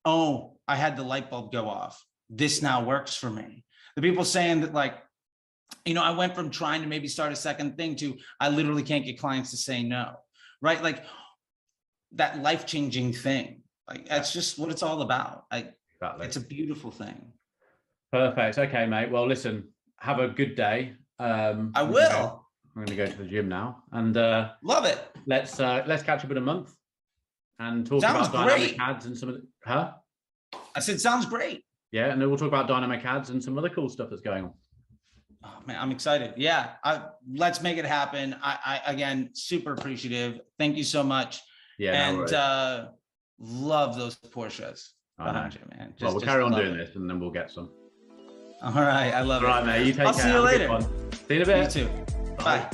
oh, I had the light bulb go off. This now works for me. The people saying that, like, you know, I went from trying to maybe start a second thing to I literally can't get clients to say no, right? Like that life-changing thing. Like that's just what it's all about. It's a beautiful thing. Perfect. Okay, mate. Well, listen, have a good day. I will. I'm going to go to the gym now and love it. Let's catch up in a month and talk about dynamic ads and some of the, I said, sounds great. Yeah, and then we'll talk about dynamic ads and some other cool stuff that's going on. Oh, man, I'm excited. Yeah, let's make it happen. I again, super appreciative. Thank you so much. Yeah, and love those Porsches behind you, man. Well, we'll carry on doing this, and then we'll get some. All right, I love it. All right, mate. You take care. I'll see you later. See you in a bit. You too. Bye.